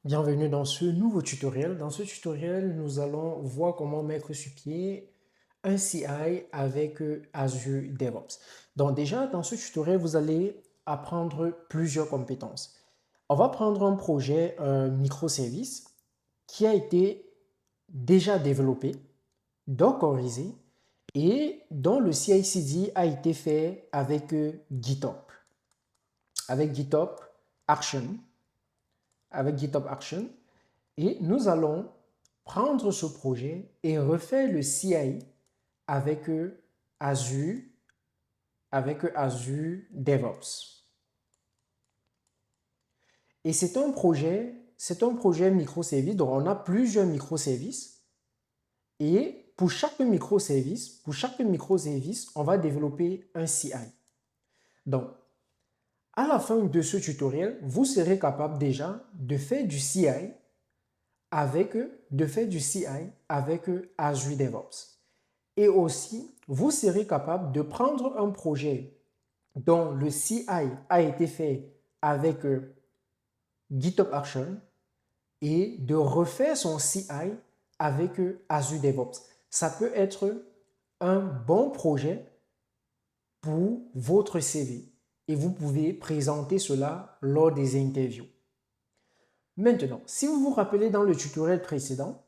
Bienvenue dans ce nouveau tutoriel. Dans ce tutoriel, nous allons voir comment mettre sur pied un CI avec Azure DevOps. Donc déjà, dans ce tutoriel, vous allez apprendre plusieurs compétences. On va prendre un projet, un microservice qui a été déjà développé, dockerisé et dont le CI/CD a été fait avec GitHub, avec GitHub Action, avec GitHub Action. Et nous allons prendre ce projet et refaire le CI avec Azure, avec Azure DevOps. Et c'est un projet microservice, donc on a plusieurs microservices. Et pour chaque microservice, on va développer un CI. Donc, à la fin de ce tutoriel, vous serez capable déjà de faire du CI avec, Azure DevOps. Et aussi, vous serez capable de prendre un projet dont le CI a été fait avec GitHub Action et de refaire son CI avec Azure DevOps. Ça peut être un bon projet pour votre CV et vous pouvez présenter cela lors des interviews. Maintenant, si vous vous rappelez dans le tutoriel précédent,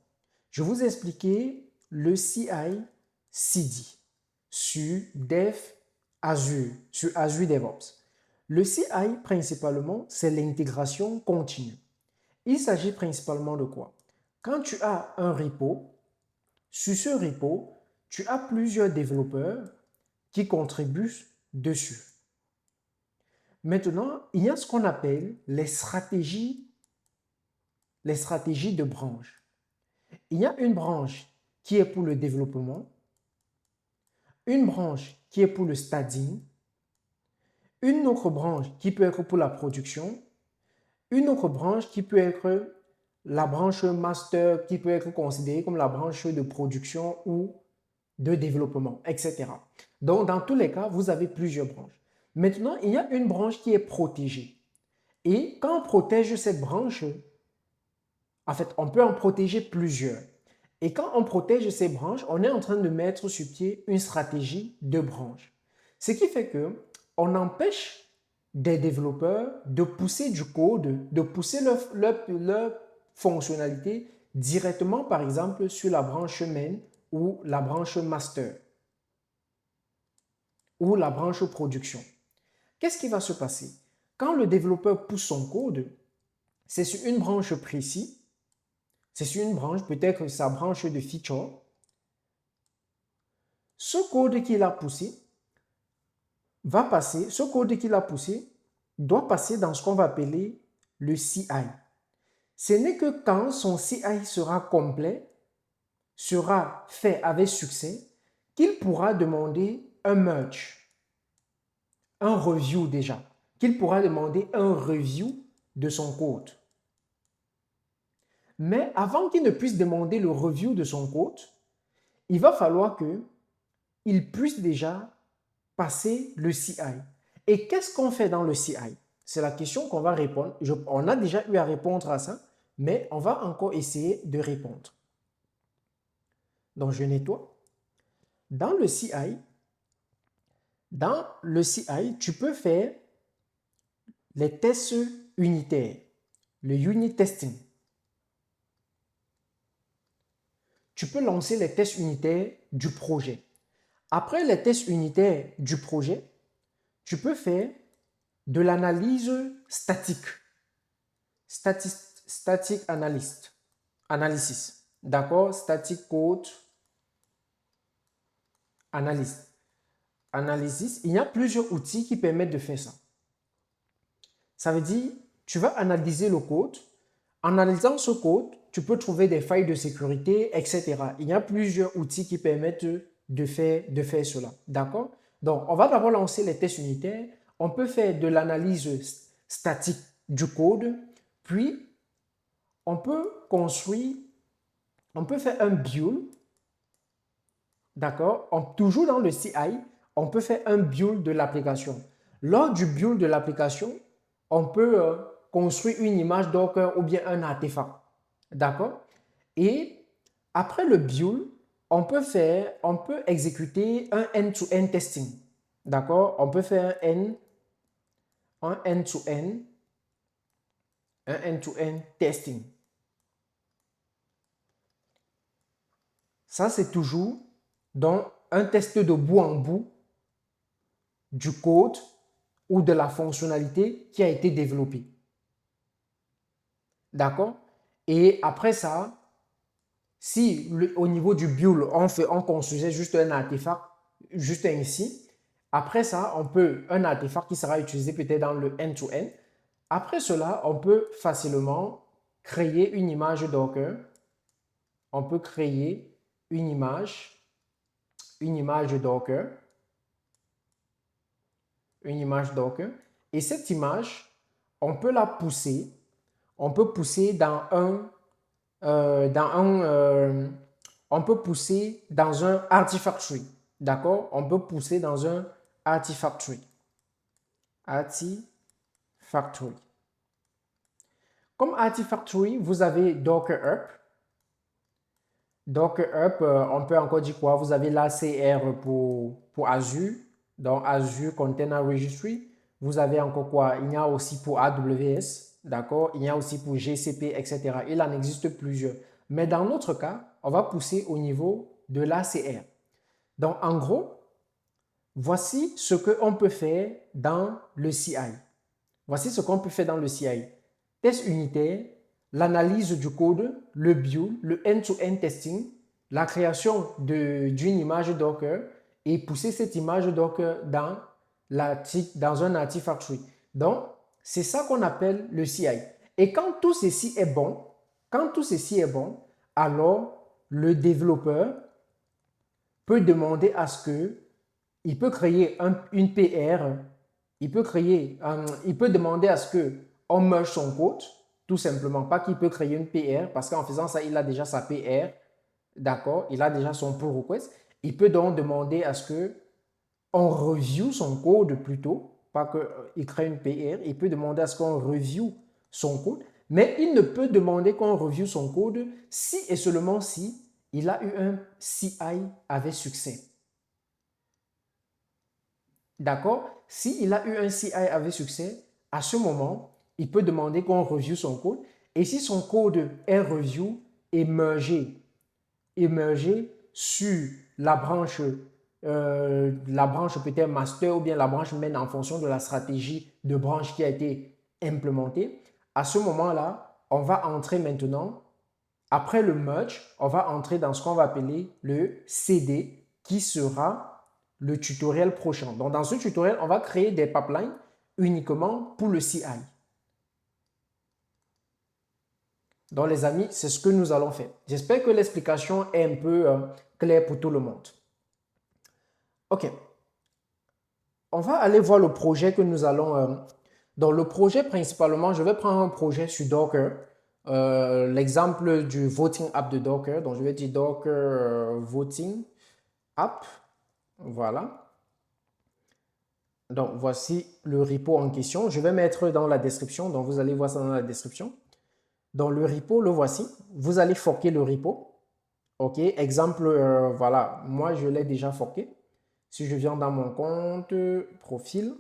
je vous ai expliqué le CI/CD sur sur Azure DevOps. Le CI, principalement, c'est l'intégration continue. Il s'agit principalement de quoi? Quand tu as un repo, sur ce repo, tu as plusieurs développeurs qui contribuent dessus. Maintenant, il y a ce qu'on appelle les stratégies de branche. Il y a une branche qui est pour le développement, une branche qui est pour le staging, une autre branche qui peut être pour la production, une autre branche qui peut être la branche master, qui peut être considérée comme la branche de production ou de développement, etc. Donc, dans tous les cas, vous avez plusieurs branches. Maintenant, il y a une branche qui est protégée. Et quand on protège cette branche, en fait, on peut en protéger plusieurs. Et quand on protège ces branches, on est en train de mettre sur pied une stratégie de branche. Ce qui fait que on empêche des développeurs de pousser du code, de pousser leur fonctionnalité directement, par exemple, sur la branche main ou la branche master ou la branche production. Qu'est-ce qui va se passer? Quand le développeur pousse son code, c'est sur une branche précise, c'est sur une branche, peut-être sa branche de feature. Ce code qu'il a poussé doit passer dans ce qu'on va appeler le CI. Ce n'est que quand son CI sera complet, sera fait avec succès, qu'il pourra demander un merge, un review déjà, qu'il pourra demander un review de son code. Mais avant qu'il ne puisse demander le review de son code, il va falloir qu'il puisse déjà passer le CI. Et qu'est-ce qu'on fait dans le CI? C'est la question qu'on va répondre. On a déjà eu à répondre à ça, mais on va encore essayer de répondre. Donc, je nettoie. Dans le CI, tu peux faire les tests unitaires, le unit testing. Tu peux lancer les tests unitaires du projet. Après les tests unitaires du projet, tu peux faire de l'analyse statique. Static analysis. D'accord? Static code analysis. Il y a plusieurs outils qui permettent de faire ça. Ça veut dire, tu vas analyser le code. En analysant ce code, tu peux trouver des failles de sécurité, etc. Il y a plusieurs outils qui permettent de faire cela. D'accord? Donc, on va d'abord lancer les tests unitaires. On peut faire de l'analyse statique du code. Puis, on peut faire un build. D'accord? Toujours dans le CI, on peut faire un build de l'application. Lors du build de l'application, on peut construire une image Docker ou bien un artefact. D'accord? Et après le build, on peut exécuter un end-to-end testing. D'accord? On peut faire un end-to-end testing. Ça, c'est toujours dans un test de bout en bout du code ou de la fonctionnalité qui a été développée. D'accord? Et après ça, si au niveau du build, on construisait juste un artefact, juste ici, après ça, un artefact qui sera utilisé peut-être dans le end-to-end. Après cela, on peut facilement créer une image Docker. On peut créer une image Docker. Une image Docker. Et cette image, on peut la pousser. On peut pousser dans on peut pousser dans un Artifactory. D'accord? On peut pousser dans un Artifactory. Artifactory. Comme Artifactory, vous avez Docker Up. Docker Up, on peut encore dire quoi? Vous avez l'ACR pour Azure, donc Azure Container Registry. Vous avez encore quoi? Il y a aussi pour AWS, d'accord? Il y a aussi pour GCP, etc. Il en existe plusieurs. Mais dans notre cas, on va pousser au niveau de l'ACR. Donc, en gros, voici ce qu'on peut faire dans le CI. Voici ce qu'on peut faire dans le CI. Test unitaire, l'analyse du code, le build, le end-to-end testing, la création d'une image Docker et pousser cette image Docker dans un Artifactory. Donc, c'est ça qu'on appelle le CI. Et quand tout ceci est bon, alors le développeur peut demander à ce que il peut créer une PR, il peut demander à ce que on merge son code, tout simplement, pas qu'il peut créer une PR, parce qu'en faisant ça, il a déjà sa PR, d'accord, il a déjà son pull request. Il peut donc demander à ce que on review son code plutôt, pas qu'il crée une PR, il peut demander à ce qu'on review son code, mais il ne peut demander qu'on review son code si et seulement si il a eu un CI avec succès. D'accord? S'il a eu un CI avec succès, à ce moment, il peut demander qu'on review son code. Et si son code est review et mergé sur la branche peut-être master ou bien la branche main en fonction de la stratégie de branche qui a été implémentée, à ce moment-là, on va entrer maintenant, après le merge, on va entrer dans ce qu'on va appeler le CD qui sera le tutoriel prochain. Donc, dans ce tutoriel, on va créer des pipelines uniquement pour le CI. Donc, les amis, c'est ce que nous allons faire. J'espère que l'explication est un peu claire pour tout le monde. OK. On va aller voir le projet que nous allons... dans le projet, principalement, je vais prendre un projet sur Docker. L'exemple du voting app de Docker. Donc, je vais dire Docker voting app. Voilà. Donc, voici le repo en question. Je vais mettre dans la description. Donc, vous allez voir ça dans la description. Dans le repo, le voici. Vous allez forker le repo. OK. Exemple, voilà. Moi, je l'ai déjà forké. Si je viens dans mon compte, profil.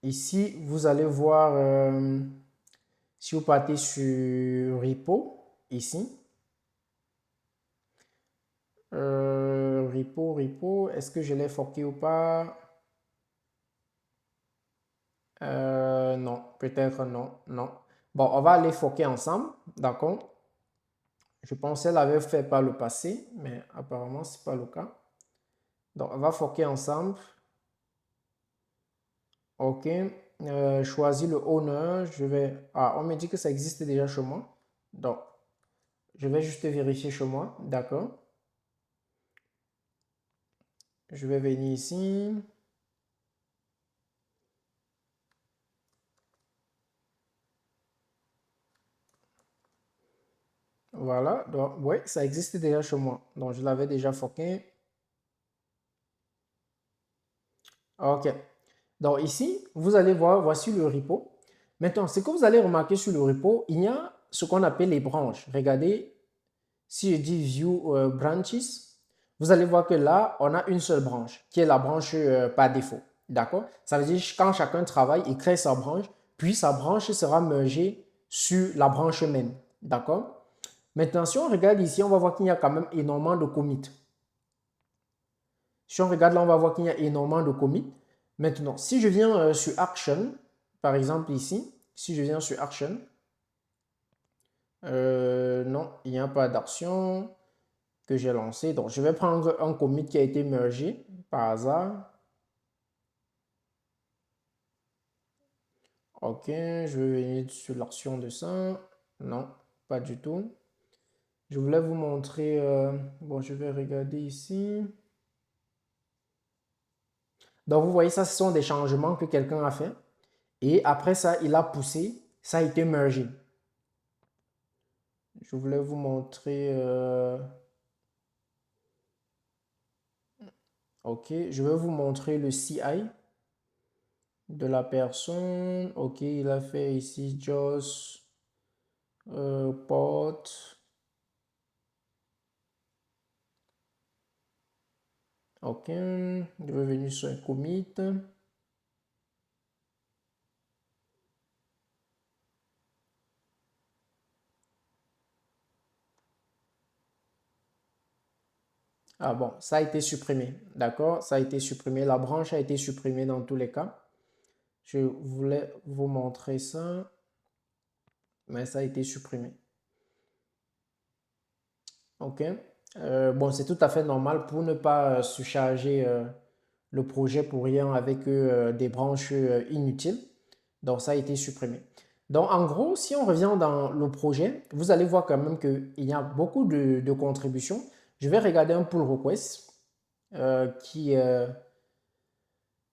Ici, vous allez voir, si vous partez sur repo, ici. Repo, est-ce que je l'ai forké ou pas? Non, peut-être non. Bon, on va aller forker ensemble, d'accord? Je pensais l'avoir fait par le passé, mais apparemment, ce n'est pas le cas. Donc, on va forker ensemble. OK. Choisis le owner. Ah, on me dit que ça existe déjà chez moi. Donc, je vais juste vérifier chez moi. D'accord. Je vais venir ici. Voilà. Donc, oui, ça existe déjà chez moi. Donc, je l'avais déjà forké. OK. Donc ici, vous allez voir, voici le repo. Maintenant, ce que vous allez remarquer sur le repo, il y a ce qu'on appelle les branches. Regardez, si je dis View Branches, vous allez voir que là, on a une seule branche, qui est la branche par défaut. D'accord? Ça veut dire que quand chacun travaille, il crée sa branche, puis sa branche sera mergée sur la branche même. D'accord? Maintenant, si on regarde ici, on va voir qu'il y a quand même énormément de commits. Si on regarde là, on va voir qu'il y a énormément de commits. Maintenant, si je viens sur Action, par exemple ici, si je viens sur Action, non, il n'y a pas d'action que j'ai lancé. Donc, je vais prendre un commit qui a été mergé par hasard. Ok, je vais venir sur l'action de ça. Non, pas du tout. Je voulais vous montrer, bon, je vais regarder ici. Donc, vous voyez, ça, ce sont des changements que quelqu'un a fait. Et après ça, il a poussé, ça a été mergé. Je voulais vous montrer, ok, je vais vous montrer le CI de la personne. Ok, il a fait ici Joss Pot. Ok, je vais venir sur un commit. Ah bon, ça a été supprimé. D'accord, ça a été supprimé. La branche a été supprimée dans tous les cas. Je voulais vous montrer ça, mais ça a été supprimé. Ok. Bon, c'est tout à fait normal pour ne pas surcharger le projet pour rien avec des branches inutiles. Donc, ça a été supprimé. Donc, en gros, si on revient dans le projet, vous allez voir quand même qu'il y a beaucoup de contributions. Je vais regarder un pull request qui a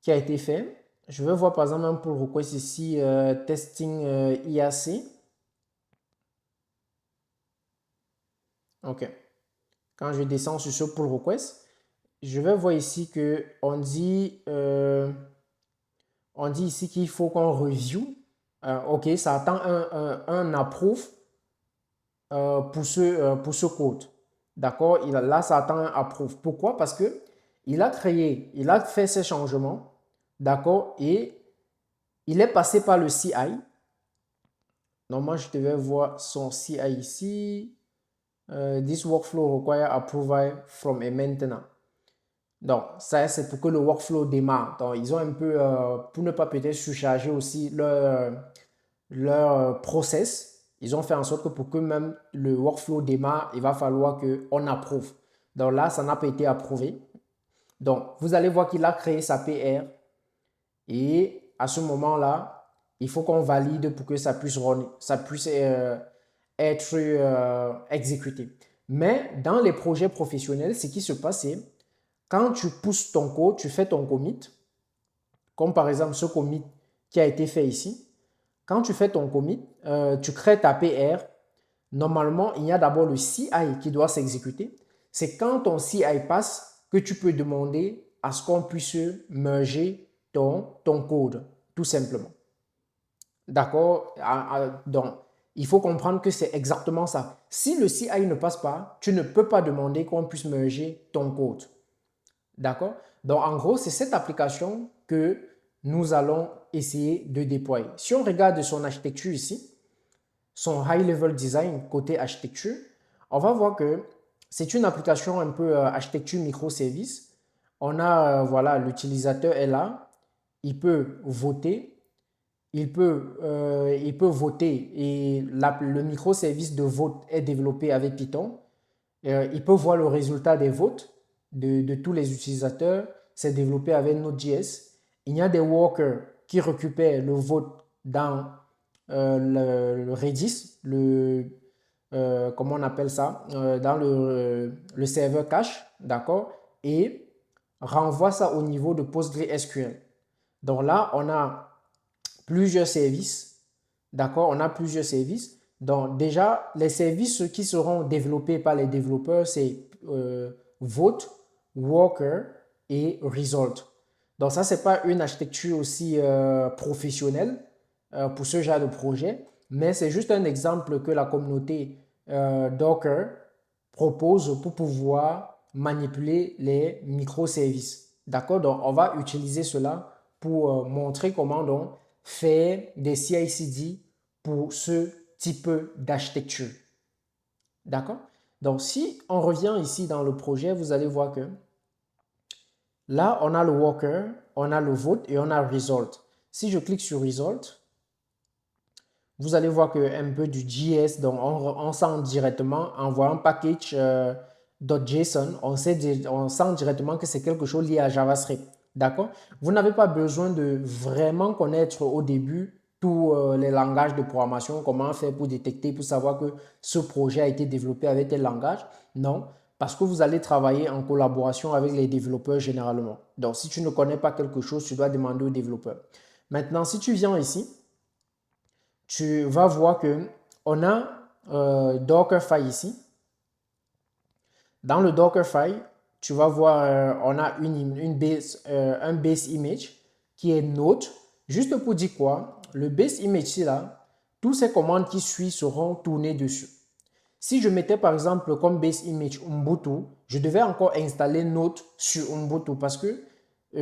été fait. Je vais voir par exemple un pull request ici, testing IAC. OK. Quand je descends sur ce pull request, je vais voir ici que on dit ici qu'il faut qu'on review. OK, ça attend un approve pour ce code. D'accord? Là, ça attend un approve. Pourquoi? Parce que il a fait ces changements. D'accord? Et il est passé par le CI. Normalement, je devais voir son CI ici. This workflow require approval from a maintainer. Donc, ça, c'est pour que le workflow démarre. Donc, ils ont un peu, pour ne pas peut-être surcharger aussi leur process, ils ont fait en sorte que pour que même le workflow démarre, il va falloir qu'on approuve. Donc là, ça n'a pas été approuvé. Donc, vous allez voir qu'il a créé sa PR et à ce moment-là, il faut qu'on valide pour que ça puisse, être exécuté. Mais dans les projets professionnels, ce qui se passe, c'est quand tu pousses ton code, tu fais ton commit, comme par exemple ce commit qui a été fait ici. Quand tu fais ton commit, tu crées ta PR. Normalement, il y a d'abord le CI qui doit s'exécuter. C'est quand ton CI passe que tu peux demander à ce qu'on puisse merger ton code, tout simplement. D'accord? Donc, il faut comprendre que c'est exactement ça. Si le CI ne passe pas, tu ne peux pas demander qu'on puisse merger ton code. D'accord? Donc, en gros, c'est cette application que nous allons essayer de déployer. Si on regarde son architecture ici, son high-level design côté architecture, on va voir que c'est une application un peu architecture microservice. On a, voilà, l'utilisateur est là, il peut voter, il peut voter et le microservice de vote est développé avec Python. Il peut voir le résultat des votes de tous les utilisateurs. C'est développé avec Node.js. Il y a des workers qui récupèrent le vote dans le Redis, comment on appelle ça, dans le serveur cache, d'accord, et renvoie ça au niveau de PostgreSQL. Donc là, on a plusieurs services, d'accord, on a plusieurs services. Donc déjà, les services qui seront développés par les développeurs, c'est Vote, Worker et Result. Donc ça, c'est pas une architecture aussi professionnelle pour ce genre de projet, mais c'est juste un exemple que la communauté Docker propose pour pouvoir manipuler les microservices. D'accord? Donc, on va utiliser cela pour montrer comment donc faire des CI/CD pour ce type d'architecture. D'accord? Donc, si on revient ici dans le projet, vous allez voir que là, on a le worker, on a le vote et on a result. Si je clique sur result, vous allez voir que un peu du JS, donc on sent directement en voyant package .json, on sent directement que c'est quelque chose lié à JavaScript. D'accord? Vous n'avez pas besoin de vraiment connaître au début tous les langages de programmation, comment faire pour détecter, pour savoir que ce projet a été développé avec tel langage. Non, parce que vous allez travailler en collaboration avec les développeurs généralement. Donc, si tu ne connais pas quelque chose, tu dois demander aux développeurs. Maintenant, si tu viens ici, tu vas voir que on a Dockerfile ici. Dans le Dockerfile, tu vas voir, on a un base image qui est Node. Juste pour dire quoi, le base image ici là, toutes ces commandes qui suivent seront tournées dessus. Si je mettais par exemple comme base image Ubuntu, je devais encore installer Node sur Ubuntu parce que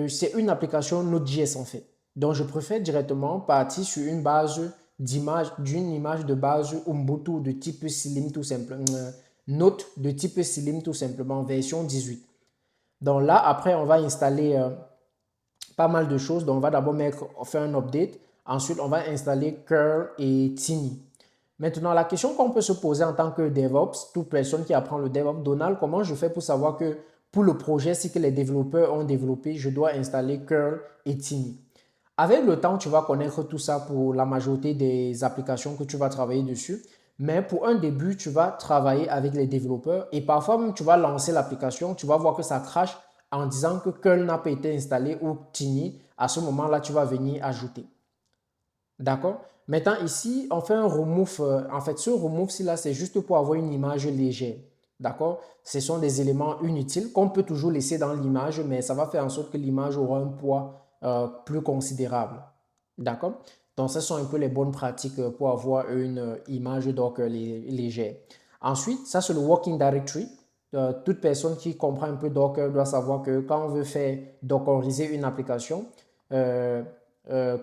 c'est une application Node.js en fait. Donc je préfère directement partir sur une base d'une image de base Ubuntu de type Slim tout simplement. Node de type Slim tout simplement, version 18. Donc là, après, on va installer pas mal de choses. Donc on va d'abord faire un update. Ensuite, on va installer curl et Tiny. Maintenant, la question qu'on peut se poser en tant que DevOps, toute personne qui apprend le DevOps, Donald, comment je fais pour savoir que pour le projet, si que les développeurs ont développé, je dois installer curl et Tiny. Avec le temps, tu vas connaître tout ça pour la majorité des applications que tu vas travailler dessus. Mais pour un début, tu vas travailler avec les développeurs et parfois même tu vas lancer l'application, tu vas voir que ça crache en disant que curl n'a pas été installé ou Tiny. À ce moment-là, tu vas venir ajouter. D'accord? Maintenant, ici, on fait un remove. En fait, ce remove-ci là, c'est juste pour avoir une image légère. D'accord? Ce sont des éléments inutiles qu'on peut toujours laisser dans l'image, mais ça va faire en sorte que l'image aura un poids plus considérable. D'accord? Donc, ce sont un peu les bonnes pratiques pour avoir une image donc, légère. Ensuite, ça, c'est le working directory. Toute personne qui comprend un peu Docker doit savoir que quand on veut faire dockeriser une application,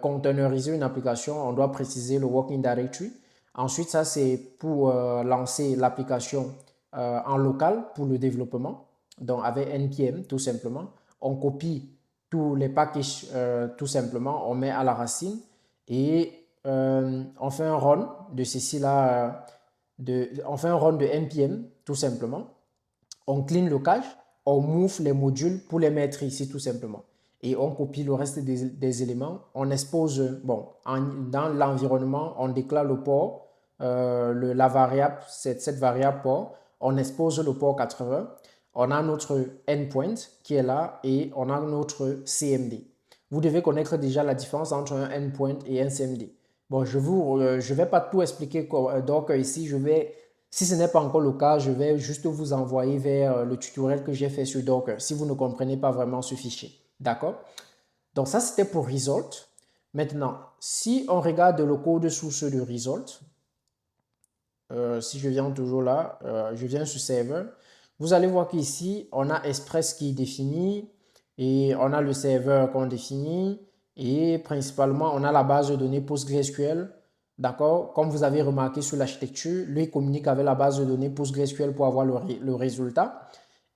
containeriser une application, on doit préciser le working directory. Ensuite, ça, c'est pour lancer l'application en local pour le développement. Donc, avec NPM, tout simplement. On copie tous les packages, tout simplement. On met à la racine et on fait un run de ceci là. On fait un run de NPM, tout simplement. On clean le cache, on move les modules pour les mettre ici, tout simplement. Et on copie le reste des éléments. On expose, bon, dans l'environnement, on déclare le port, la variable, cette variable port. On expose le port 80. On a notre endpoint qui est là et on a notre CMD. Vous devez connaître déjà la différence entre un endpoint et un CMD. Bon, je ne vais pas tout expliquer donc ici, si ce n'est pas encore le cas, je vais juste vous envoyer vers le tutoriel que j'ai fait sur Docker si vous ne comprenez pas vraiment ce fichier. D'accord? Donc ça, c'était pour Result. Maintenant, si on regarde le code source de Result, si je viens toujours là, je viens sur Server, vous allez voir qu'ici, on a Express qui est défini et on a le serveur qu'on définit et principalement, on a la base de données PostgreSQL. D'accord? Comme vous avez remarqué sur l'architecture, lui communique avec la base de données PostgreSQL pour avoir le résultat.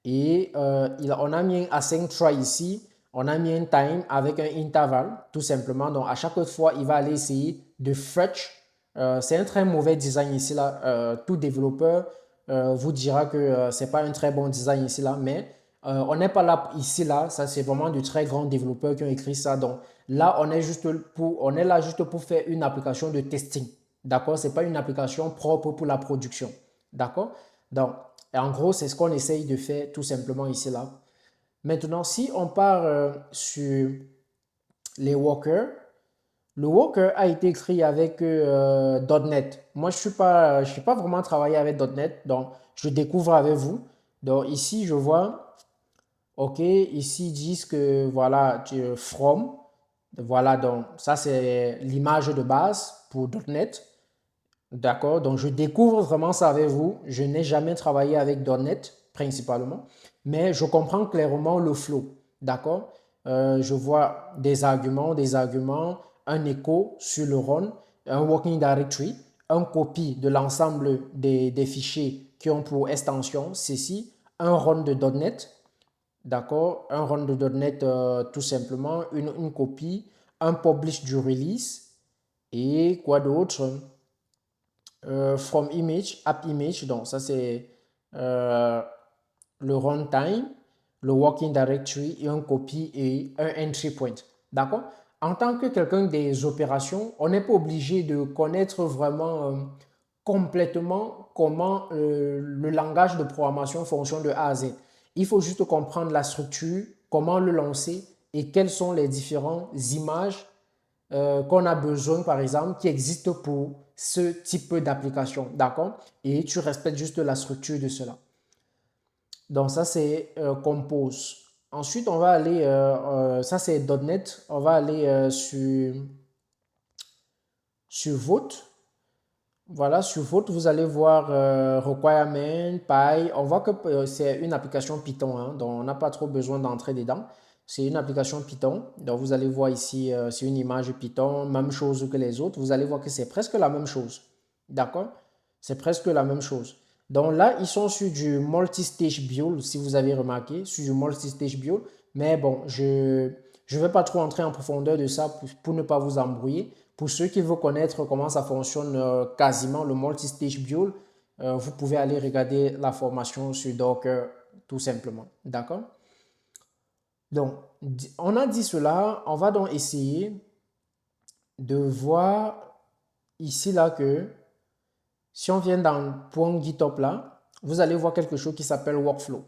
Et on a mis un async try ici. On a mis un time avec un intervalle, tout simplement. Donc, à chaque fois, il va aller essayer de fetch. C'est un très mauvais design ici, là. Tout développeur vous dira que c'est pas un très bon design ici, là. Mais on n'est pas là ici, là. Ça, c'est vraiment de très grands développeurs qui ont écrit ça. Donc, là, on est là juste pour faire une application de testing. D'accord? Ce n'est pas une application propre pour la production. D'accord? Donc, en gros, c'est ce qu'on essaye de faire tout simplement ici, là. Maintenant, si on part sur les workers, le worker a été écrit avec .NET. Moi, je suis pas vraiment travaillé avec .NET, donc je découvre avec vous. Donc ici, je vois OK, ici, ils disent que voilà, from, voilà, donc ça, c'est l'image de base pour .NET. D'accord, donc je découvre vraiment ça avec vous. Je n'ai jamais travaillé avec .NET principalement, mais je comprends clairement le flow. D'accord, je vois des arguments, un écho sur le run, un working directory, un copie de l'ensemble des fichiers qui ont pour extension ceci, un run de .NET. D'accord, un run de .NET tout simplement, une copie, un publish du release et quoi d'autre? From image, app image, donc ça c'est euh, le runtime, le working directory et un copy et un entry point. D'accord? En tant que quelqu'un des opérations, on n'est pas obligé de connaître vraiment complètement comment le langage de programmation fonctionne de A à Z. Il faut juste comprendre la structure, comment le lancer et quelles sont les différentes images qu'on a besoin, par exemple, qui existent pour ce type d'application. D'accord? Et tu respectes juste la structure de cela. Donc, ça, c'est Compose. Ensuite, on va aller, ça c'est .NET, on va aller sur Vote. Voilà, sur Vote, vous allez voir Requirement, Py. On voit que c'est une application Python, hein, donc on n'a pas trop besoin d'entrer dedans. C'est une application Python. Donc, vous allez voir ici, c'est une image Python, même chose que les autres. Vous allez voir que c'est presque la même chose. D'accord? C'est presque la même chose. Donc là, ils sont sur du multi-stage build, si vous avez remarqué, sur du multi-stage build. Mais bon, je ne vais pas trop entrer en profondeur de ça pour ne pas vous embrouiller. Pour ceux qui veulent connaître comment ça fonctionne quasiment, le multi-stage build, vous pouvez aller regarder la formation sur Docker tout simplement. D'accord? Donc, on a dit cela, on va donc essayer de voir ici là que si on vient dans le point GitHub là, vous allez voir quelque chose qui s'appelle Workflow.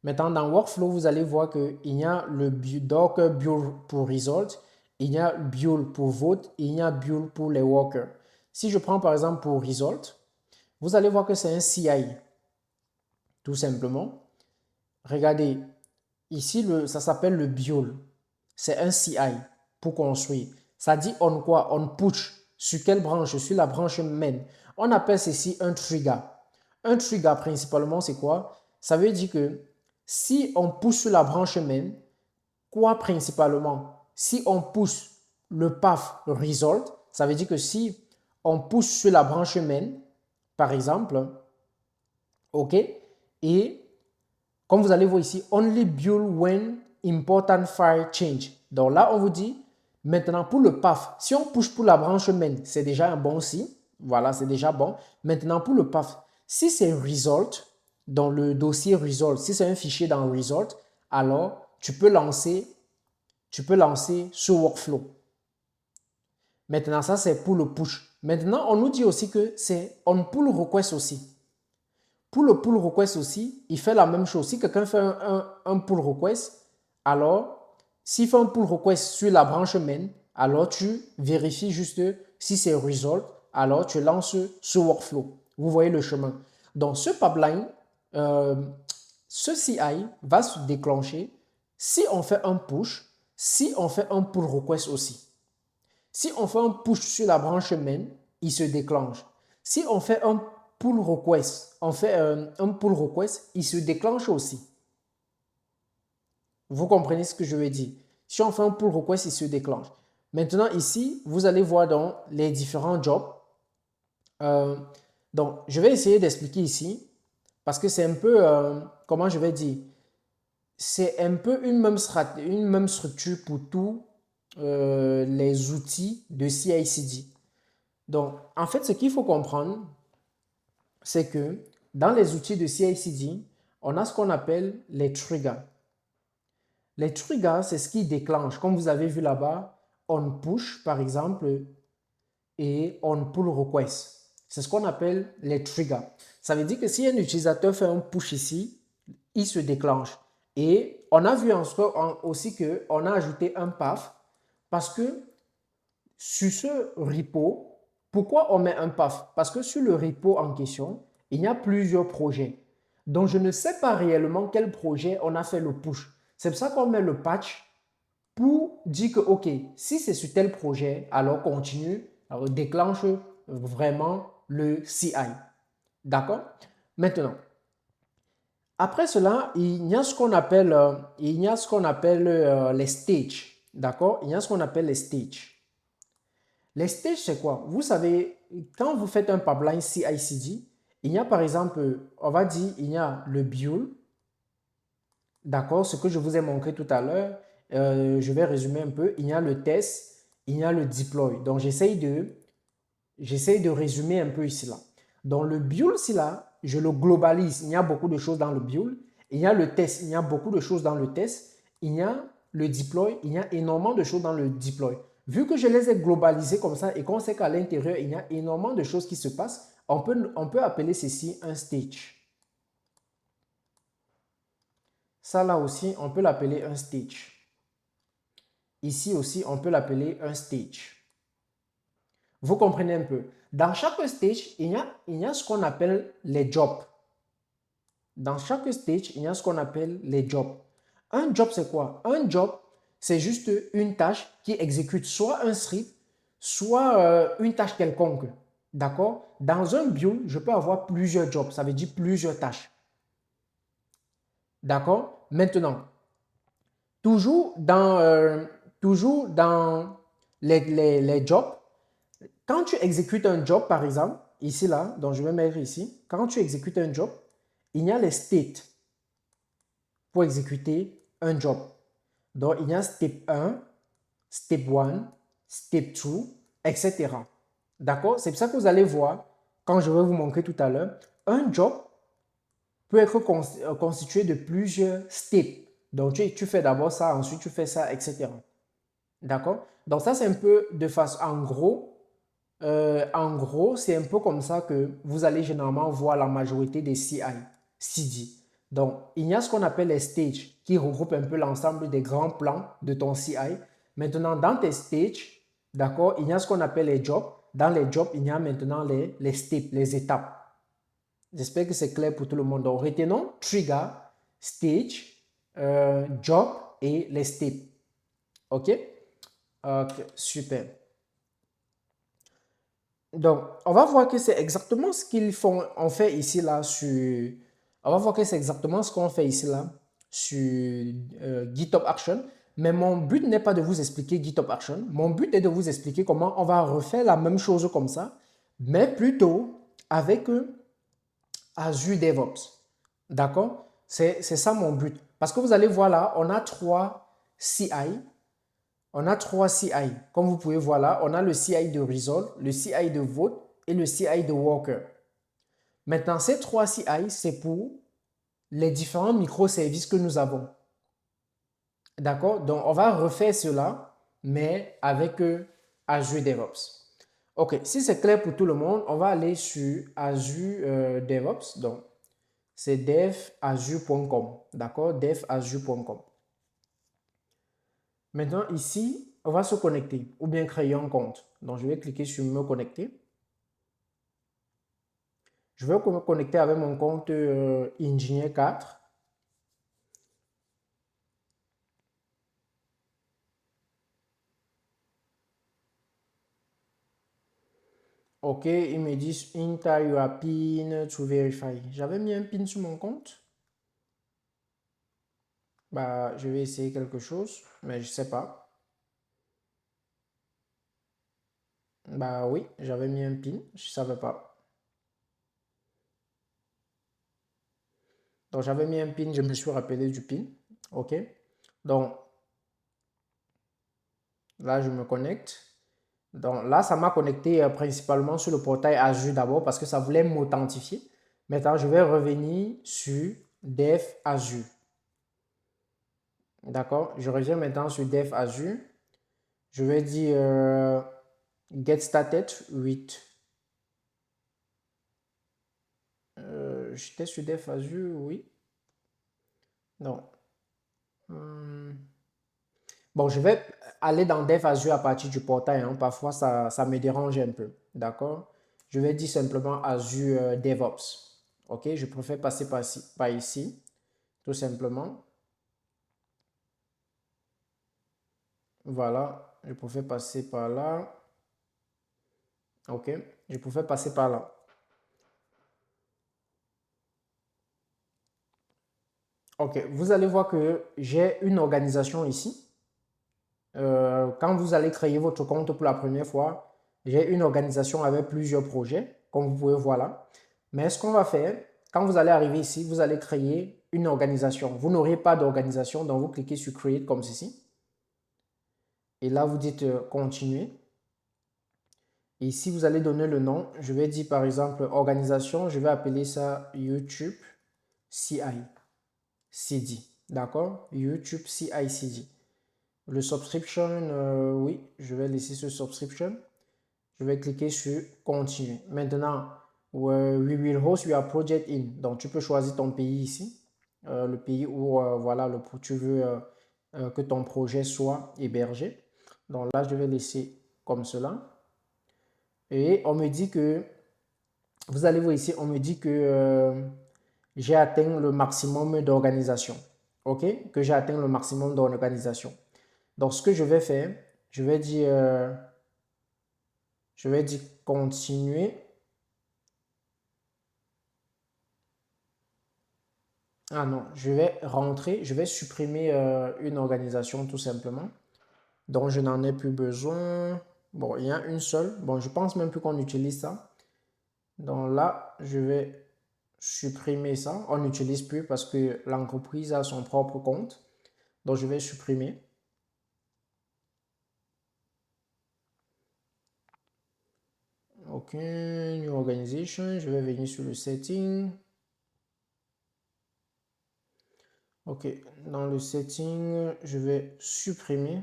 Maintenant, dans Workflow, vous allez voir qu'il y a le Docker build pour result, il y a build pour vote, et il y a build pour les workers. Si je prends par exemple pour result, vous allez voir que c'est un CI, tout simplement. Regardez, ici, ça s'appelle le build. C'est un CI pour construire. Ça dit on quoi? On push. Sur quelle branche? Sur la branche main. On appelle ceci un trigger. Un trigger, principalement, c'est quoi? Ça veut dire que si on pousse sur la branche main, quoi principalement? Si on pousse le path result, ça veut dire que si on pousse sur la branche main, par exemple, OK, et comme vous allez voir ici, only build when important file change. Donc là, on vous dit, maintenant pour le path, si on push pour la branche main, c'est déjà un bon signe. Voilà, c'est déjà bon. Maintenant pour le path, si c'est result, dans le dossier result, si c'est un fichier dans result, alors tu peux lancer ce workflow. Maintenant, ça c'est pour le push. Maintenant, on nous dit aussi que c'est on pull request aussi. Pour le pull request aussi, il fait la même chose. Si quelqu'un fait un pull request, alors, s'il fait un pull request sur la branche main, alors tu vérifies juste si c'est result, alors tu lances ce workflow. Vous voyez le chemin. Donc, ce pipeline, ce CI va se déclencher si on fait un push, si on fait un pull request aussi. Si on fait un push sur la branche main, il se déclenche. Si on fait un pull request, il se déclenche aussi. Vous comprenez ce que je veux dire? Si on fait un pull request, il se déclenche. Maintenant, ici, vous allez voir dans les différents jobs. Donc, je vais essayer d'expliquer ici parce que c'est un peu, comment je vais dire, c'est un peu une même structure pour tous les outils de CI/CD. Donc, en fait, ce qu'il faut comprendre, c'est que dans les outils de CI/CD, on a ce qu'on appelle les triggers. Les triggers, c'est ce qui déclenche, comme vous avez vu là-bas, on push par exemple et on pull request. C'est ce qu'on appelle les triggers. Ça veut dire que si un utilisateur fait un push ici, il se déclenche. Et on a vu aussi qu'on a ajouté un path parce que sur ce repo, pourquoi on met un path? Parce que sur le repo en question, il y a plusieurs projets. Donc, je ne sais pas réellement quel projet on a fait le push. C'est pour ça qu'on met le patch pour dire que, OK, si c'est sur tel projet, alors continue, alors déclenche vraiment le CI. D'accord? Maintenant, après cela, il y a ce qu'on appelle, les stages. D'accord? Il y a ce qu'on appelle les stages. Les stages, c'est quoi? Vous savez, quand vous faites un pipeline CI/CD, il y a par exemple, on va dire, il y a le build. D'accord? Ce que je vous ai montré tout à l'heure, je vais résumer un peu. Il y a le test, il y a le deploy. Donc, j'essaye de résumer un peu ici là. Dans le build, ici là, je le globalise. Il y a beaucoup de choses dans le build. Il y a le test, il y a beaucoup de choses dans le test. Il y a le deploy, il y a énormément de choses dans le deploy. Vu que je les ai globalisés comme ça et qu'on sait qu'à l'intérieur, il y a énormément de choses qui se passent, on peut appeler ceci un stage. Ça là aussi, on peut l'appeler un stage. Ici aussi, on peut l'appeler un stage. Vous comprenez un peu. Dans chaque stage, il y a ce qu'on appelle les jobs. Dans chaque stage, il y a ce qu'on appelle les jobs. Un job, c'est quoi? Un job, c'est juste une tâche qui exécute soit un script, soit une tâche quelconque. D'accord? Dans un build, je peux avoir plusieurs jobs. Ça veut dire plusieurs tâches. D'accord? Maintenant, toujours dans les jobs, quand tu exécutes un job, par exemple, ici, là, donc je vais mettre ici, quand tu exécutes un job, il y a les states pour exécuter un job. Donc, il y a step 1, step 1, step 2, etc. D'accord? C'est pour ça que vous allez voir, quand je vais vous montrer tout à l'heure, un job peut être constitué de plusieurs steps. Donc, tu fais d'abord ça, ensuite tu fais ça, etc. D'accord? Donc, ça, c'est un peu de façon, en gros, c'est un peu comme ça que vous allez généralement voir la majorité des CI/CD. Donc, il y a ce qu'on appelle les stages qui regroupent un peu l'ensemble des grands plans de ton CI. Maintenant, dans tes stages, d'accord, il y a ce qu'on appelle les jobs. Dans les jobs, il y a maintenant les steps, les étapes. J'espère que c'est clair pour tout le monde. Donc, retenons trigger, stage, job et les steps. OK? Ok, super. Donc, on va voir que c'est exactement ce qu'ils font, on fait ici là sur, on va voir que c'est exactement ce qu'on fait ici là sur GitHub Action. Mais mon but n'est pas de vous expliquer GitHub Action. Mon but est de vous expliquer comment on va refaire la même chose comme ça, mais plutôt avec Azure DevOps. D'accord? C'est ça mon but. Parce que vous allez voir là, on a trois CI. On a trois CI. Comme vous pouvez voir là, on a le CI de Resolve, le CI de Vote et le CI de Worker. Maintenant, ces trois CI, c'est pour les différents microservices que nous avons. D'accord? Donc, on va refaire cela, mais avec Azure DevOps. OK, si c'est clair pour tout le monde, on va aller sur Azure DevOps. Donc, c'est devazure.com. D'accord? devazure.com. Maintenant, ici, on va se connecter ou bien créer un compte. Donc, je vais cliquer sur me connecter. Je vais me connecter avec mon compte Engineer 4. OK, ils me disent enter your PIN to verify. J'avais mis un PIN sur mon compte. Bah, je vais essayer quelque chose, mais je sais pas. Bah oui, j'avais mis un PIN, je savais pas. Donc j'avais mis un PIN, je me suis rappelé du PIN. OK. Donc là, je me connecte. Donc là, ça m'a connecté principalement sur le portail Azure d'abord parce que ça voulait m'authentifier. Maintenant, je vais revenir sur Dev Azure. D'accord? Je reviens maintenant sur Dev Azure. Je vais dire Get started with. J'étais sur Dev Azure, oui. Non. Bon, je vais aller dans Dev Azure à partir du portail, hein. Parfois, ça me dérange un peu. D'accord? Je vais dire simplement Azure DevOps. OK? Je préfère passer par ici, tout simplement. Voilà, je pouvais passer par là. OK, je pouvais passer par là. OK, vous allez voir que j'ai une organisation ici. Quand vous allez créer votre compte pour la première fois, j'ai une organisation avec plusieurs projets, comme vous pouvez voir là. Mais ce qu'on va faire, quand vous allez arriver ici, vous allez créer une organisation. Vous n'aurez pas d'organisation, donc vous cliquez sur Create comme ceci. Et là, vous dites Continuer. Et ici, vous allez donner le nom. Je vais dire par exemple organisation. Je vais appeler ça YouTube CI CD. D'accord? YouTube CI CD. Le subscription, oui, je vais laisser ce subscription. Je vais cliquer sur Continuer. Maintenant, we will host your project in. Donc, tu peux choisir ton pays ici. Le pays où voilà, tu veux que ton projet soit hébergé. Donc là, je vais laisser comme cela. Et on me dit que, vous allez voir ici, on me dit que j'ai atteint le maximum d'organisation. OK? Que j'ai atteint le maximum d'organisation. Donc, ce que je vais faire, je vais dire continuer. Ah non, je vais rentrer, je vais supprimer une organisation tout simplement, dont je n'en ai plus besoin. Bon, il y a une seule. Bon, je pense même plus qu'on utilise ça. Donc là, je vais supprimer ça. On n'utilise plus parce que l'entreprise a son propre compte. Donc, je vais supprimer. OK, New Organization. Je vais venir sur le Setting. OK, dans le Setting, je vais supprimer.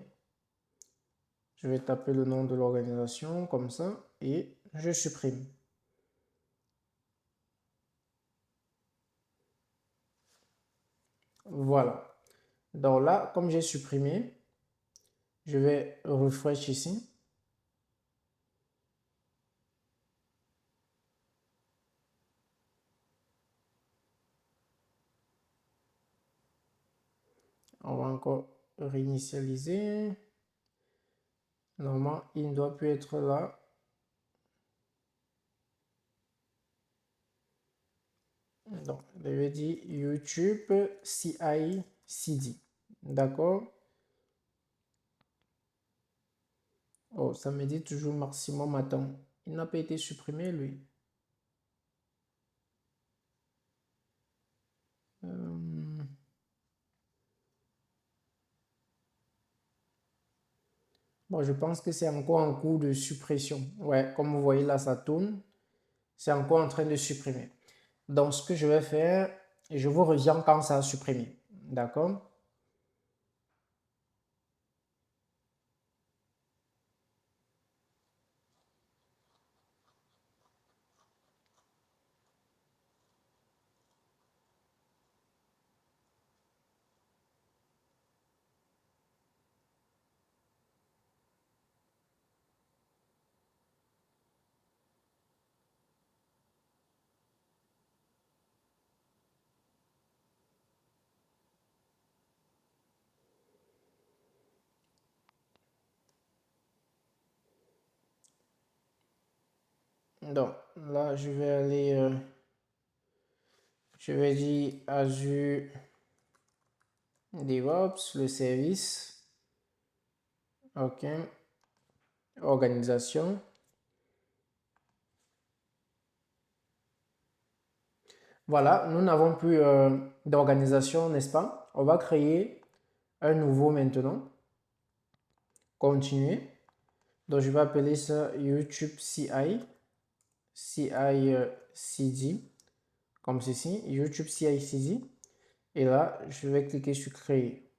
Je vais taper le nom de l'organisation comme ça et je supprime. Voilà. Donc là, comme j'ai supprimé, je vais refresh ici. On va encore réinitialiser. Normalement, il ne doit plus être là. Donc, je vais dire YouTube CI CD. D'accord? Oh, ça me dit toujours maximum. Attends, il n'a pas été supprimé, lui. Bon, je pense que c'est encore en cours de suppression. Ouais, comme vous voyez là, ça tourne. C'est encore en train de supprimer. Donc, ce que je vais faire, je vous reviens quand ça a supprimé. D'accord? Donc, là, je vais aller, je vais dire Azure DevOps, le service. OK. Organisation. Voilà, nous n'avons plus d'organisation, n'est-ce pas? On va créer un nouveau maintenant. Continuer. Donc, je vais appeler ça YouTube CI. CI CD. Comme ceci. YouTube CI CD. Et là, je vais cliquer sur créer.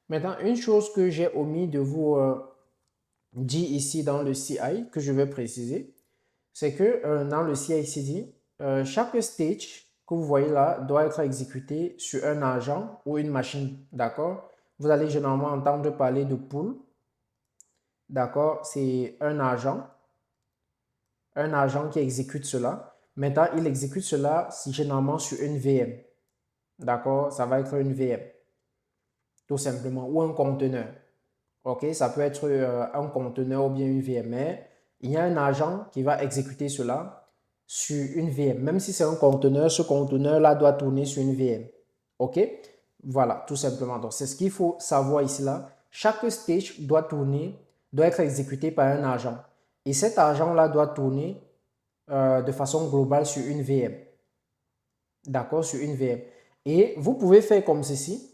Maintenant, une chose que j'ai omis de vous dire ici dans le CI, que je vais préciser, c'est que dans le CI/CD, chaque stage que vous voyez là doit être exécuté sur un agent ou une machine, d'accord? Vous allez généralement entendre parler de pool, d'accord? C'est un agent qui exécute cela. Maintenant, il exécute cela généralement sur une VM. D'accord? Ça va être une VM, tout simplement, ou un conteneur. OK? Ça peut être un conteneur ou bien une VM. Mais il y a un agent qui va exécuter cela sur une VM. Même si c'est un conteneur, ce conteneur-là doit tourner sur une VM. OK? Voilà, tout simplement. Donc, c'est ce qu'il faut savoir ici là. Chaque stage doit tourner, doit être exécuté par un agent. Et cet agent-là doit tourner de façon globale sur une VM. D'accord, sur une VM. Et vous pouvez faire comme ceci.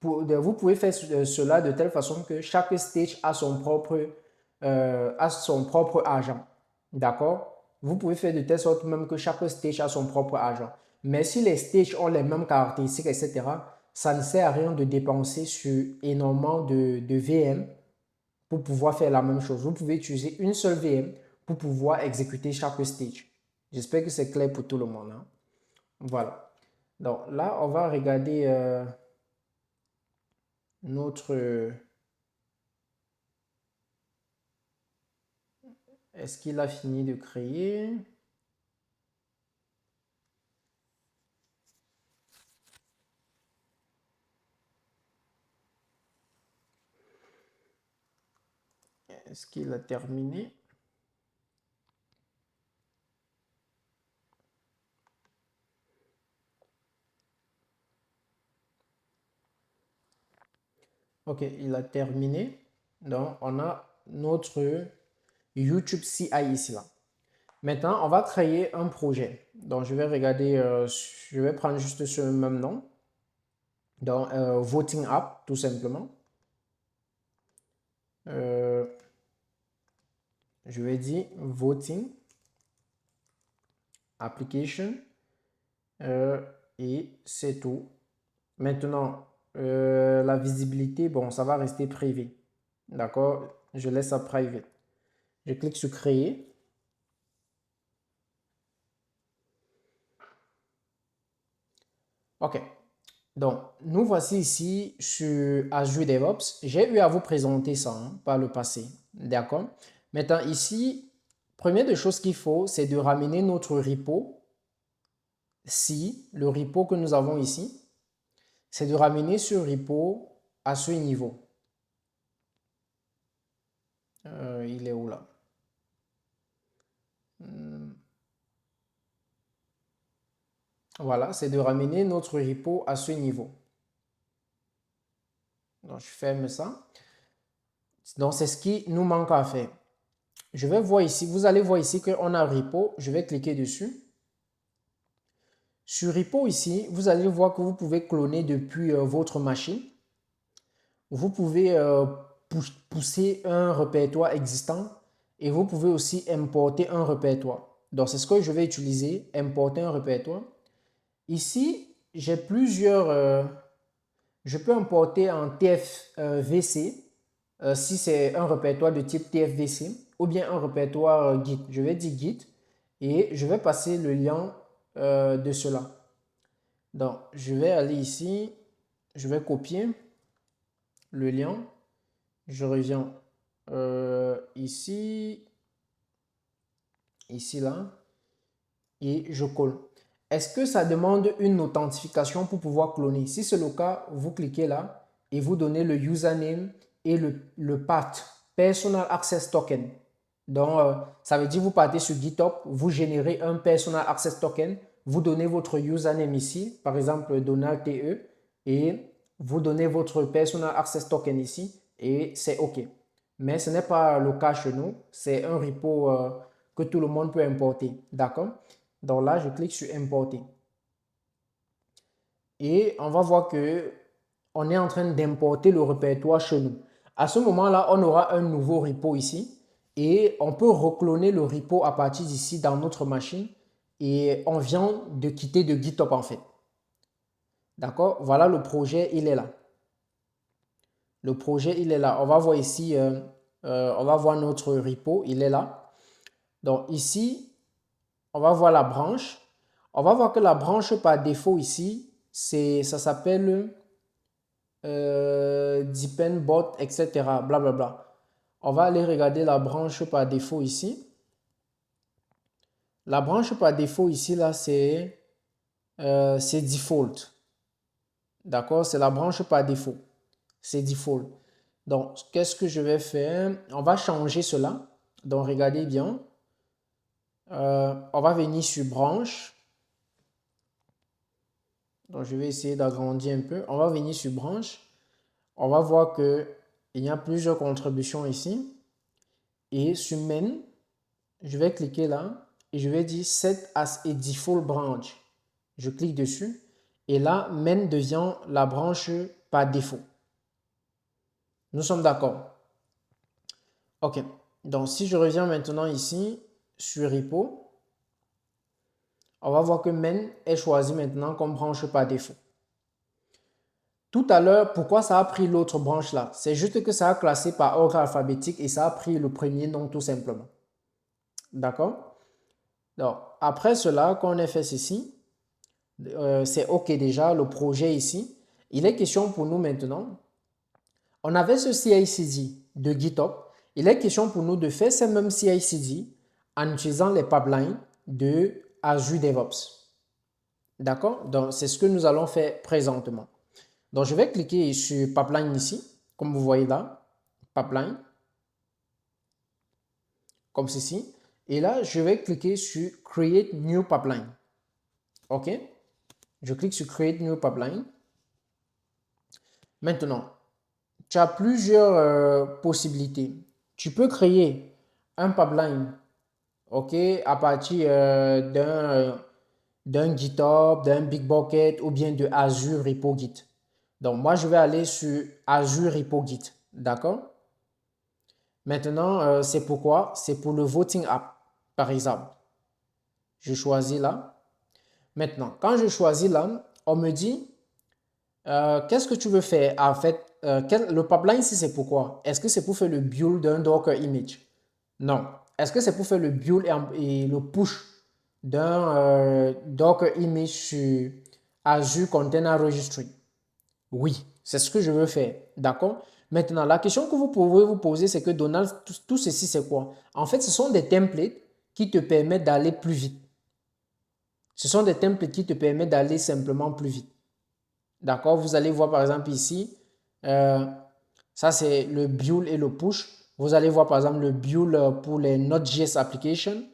Vous pouvez faire cela de telle façon que chaque stage a son propre agent. D'accord? Vous pouvez faire de telle sorte même que chaque stage a son propre agent. Mais si les stages ont les mêmes caractéristiques, etc., ça ne sert à rien de dépenser sur énormément de VM pour pouvoir faire la même chose. Vous pouvez utiliser une seule VM pour pouvoir exécuter chaque stage. J'espère que c'est clair pour tout le monde, hein? Voilà. Donc là, on va regarder notre... Est-ce qu'il a fini de créer? Est-ce qu'il a terminé? Ok, il a terminé. Donc, on a notre YouTube CI ici là. Maintenant, on va créer un projet. Donc, je vais regarder, je vais prendre juste ce même nom. Donc, Voting App, tout simplement. Je vais dire Voting Application. Et c'est tout. Maintenant, la visibilité, bon, ça va rester privé. D'accord? Je laisse ça privé. Je clique sur créer. OK. Donc, nous voici ici sur Azure DevOps. J'ai eu à vous présenter ça hein, par le passé. D'accord? Maintenant, ici, première des choses qu'il faut, c'est de ramener notre repo. Si le repo que nous avons ici, c'est de ramener ce repo à ce niveau. Il est où là? Voilà, c'est de ramener notre repo à ce niveau. Donc, je ferme ça. Donc, c'est ce qui nous manque à faire. Je vais voir ici, vous allez voir ici qu'on a repo. Je vais cliquer dessus. Sur repo ici, vous allez voir que vous pouvez cloner depuis votre machine. Vous pouvez pousser un répertoire existant et vous pouvez aussi importer un répertoire. Donc, c'est ce que je vais utiliser, importer un répertoire. Ici, j'ai plusieurs... je peux importer en TFVC si c'est un répertoire de type TFVC ou bien un répertoire Git. Je vais dire Git et je vais passer le lien de cela. Donc, je vais aller ici, je vais copier le lien, je reviens ici, ici, là, et je colle. Est-ce que ça demande une authentification pour pouvoir cloner? Si c'est le cas, vous cliquez là et vous donnez le username et le path, Personal Access Token. Donc, ça veut dire vous partez sur GitHub, vous générez un Personal Access Token, vous donnez votre username ici, par exemple Donald TE, et vous donnez votre Personal Access Token ici, et c'est OK. Mais ce n'est pas le cas chez nous, c'est un repo que tout le monde peut importer. D'accord? Donc là, je clique sur importer. Et on va voir que on est en train d'importer le répertoire chez nous. À ce moment-là, on aura un nouveau repo ici et on peut recloner le repo à partir d'ici dans notre machine et on vient de quitter de GitHub en fait. D'accord? Voilà le projet, il est là. Le projet, il est là. On va voir ici, on va voir notre repo, il est là. Donc ici, on va voir la branche. On va voir que la branche par défaut ici, ça s'appelle Dependbot, etc. Blablabla. On va aller regarder la branche par défaut ici. La branche par défaut ici, là, c'est default. D'accord? C'est la branche par défaut. C'est default. Donc, qu'est-ce que je vais faire? On va changer cela. Donc, regardez bien. On va venir sur branche. Donc, je vais essayer d'agrandir un peu. On va venir sur branche. On va voir que il y a plusieurs contributions ici. Et sur main, je vais cliquer là et je vais dire set as a default branch. Je clique dessus et là, main devient la branche par défaut. Nous sommes d'accord. OK. Donc, si je reviens maintenant ici sur repo, on va voir que main est choisi maintenant comme branche par défaut. Tout à l'heure, pourquoi ça a pris l'autre branche là? C'est juste que ça a classé par ordre alphabétique et ça a pris le premier nom tout simplement. D'accord? Donc, après cela, quand on a fait ceci, c'est OK déjà, le projet ici. Il est question pour nous maintenant. On avait ce CI/CD de GitHub. Il est question pour nous de faire ce même CI/CD en utilisant les pipelines de Azure DevOps. D'accord? Donc, c'est ce que nous allons faire présentement. Donc, je vais cliquer sur pipeline ici, comme vous voyez là, pipeline, comme ceci. Et là, je vais cliquer sur Create New Pipeline. OK? Je clique sur Create New Pipeline. Maintenant, tu as plusieurs possibilités. Tu peux créer un pipeline, OK, à partir d'un GitHub, d'un Bitbucket ou bien de Azure Repo Git. Donc, moi, je vais aller sur Azure Repo Git. D'accord? Maintenant, c'est pourquoi? C'est pour le voting app, par exemple. Je choisis là. Maintenant, quand je choisis là, on me dit, qu'est-ce que tu veux faire? En fait, le pipeline ici, c'est pourquoi? Est-ce que c'est pour faire le build d'un Docker image? Non. Est-ce que c'est pour faire le build et le push d'un Docker image sur Azure Container Registry? Oui, c'est ce que je veux faire. D'accord? Maintenant, la question que vous pouvez vous poser, c'est que Donald, tout ceci, c'est quoi? En fait, ce sont des templates qui te permettent d'aller plus vite. Ce sont des templates qui te permettent d'aller simplement plus vite. D'accord? Vous allez voir par exemple ici, ça c'est le build et le push. Vous allez voir par exemple le build pour les Node.js applications.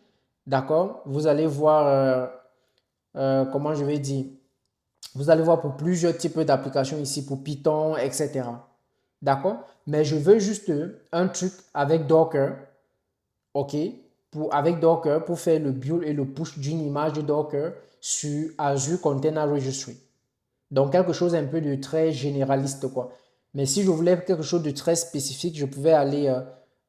D'accord? Vous allez voir, comment je vais dire, vous allez voir pour plusieurs types d'applications ici, pour Python, etc. D'accord? Mais je veux juste un truc avec Docker, OK? Avec Docker pour faire le build et le push d'une image de Docker sur Azure Container Registry. Donc, quelque chose un peu de très généraliste, quoi. Mais si je voulais quelque chose de très spécifique, je pouvais aller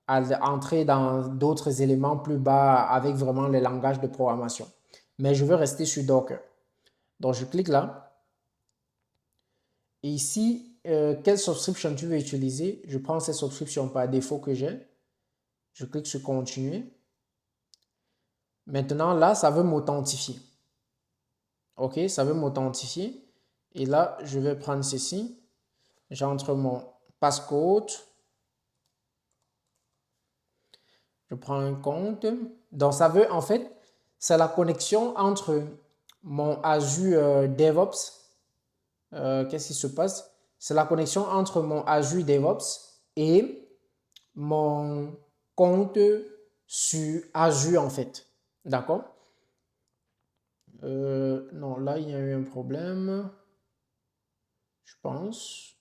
entrer dans d'autres éléments plus bas avec vraiment les langages de programmation. Mais je veux rester sur Docker. Donc, je clique là. Et ici, quelle subscription tu veux utiliser? Je prends cette subscription par défaut que j'ai. Je clique sur continuer. Maintenant, là, ça veut m'authentifier. OK, ça veut m'authentifier. Et là, je vais prendre ceci. J'entre mon passcode. Je prends un compte. Donc, ça veut, en fait, c'est la connexion entre mon Azure DevOps. Qu'est-ce qui se passe? C'est la connexion entre mon Azure DevOps et mon compte sur Azure, en fait. D'accord? Non, là, il y a eu un problème. Je pense.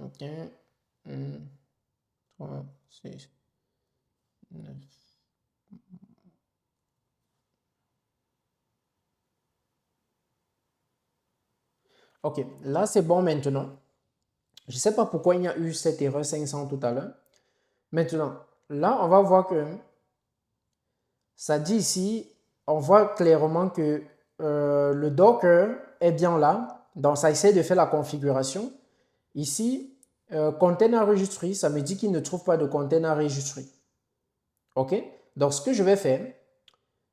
OK. 1, 3, 6, 9. OK, là, c'est bon maintenant. Je ne sais pas pourquoi il y a eu cette erreur 500 tout à l'heure. Maintenant, là, on va voir que ça dit ici, on voit clairement que le Docker est bien là. Donc, ça essaie de faire la configuration. Ici, Container Registry, ça me dit qu'il ne trouve pas de Container Registry. OK? Donc, ce que je vais faire,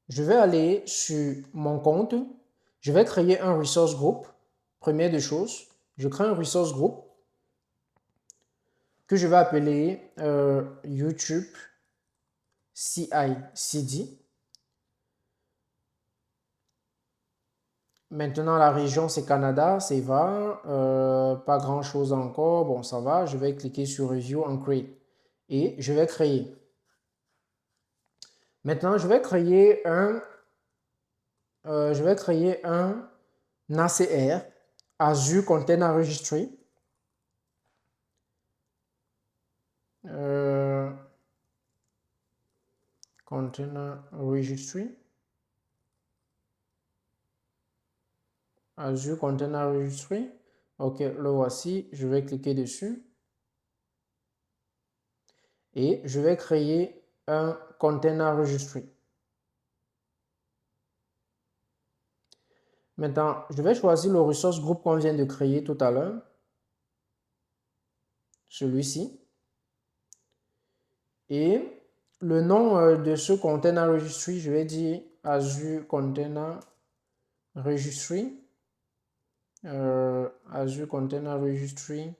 je vais aller sur mon compte. Je vais créer un resource group. Première des choses, je crée un resource group. que je vais appeler YouTube CI/CD. Maintenant, la région, c'est Canada, c'est va. Pas grand-chose encore. Bon, ça va. Je vais cliquer sur Review and Create. Et je vais créer. Maintenant, je vais créer un ACR, Azure Container Registry. Container Registry. Azure Container Registry. Ok, le voici. Je vais cliquer dessus. Et je vais créer un Container Registry. Maintenant, je vais choisir le resource group qu'on vient de créer tout à l'heure. Celui-ci. Et le nom de ce Container Registry, je vais dire Azure Container Registry. Azure Container Registry.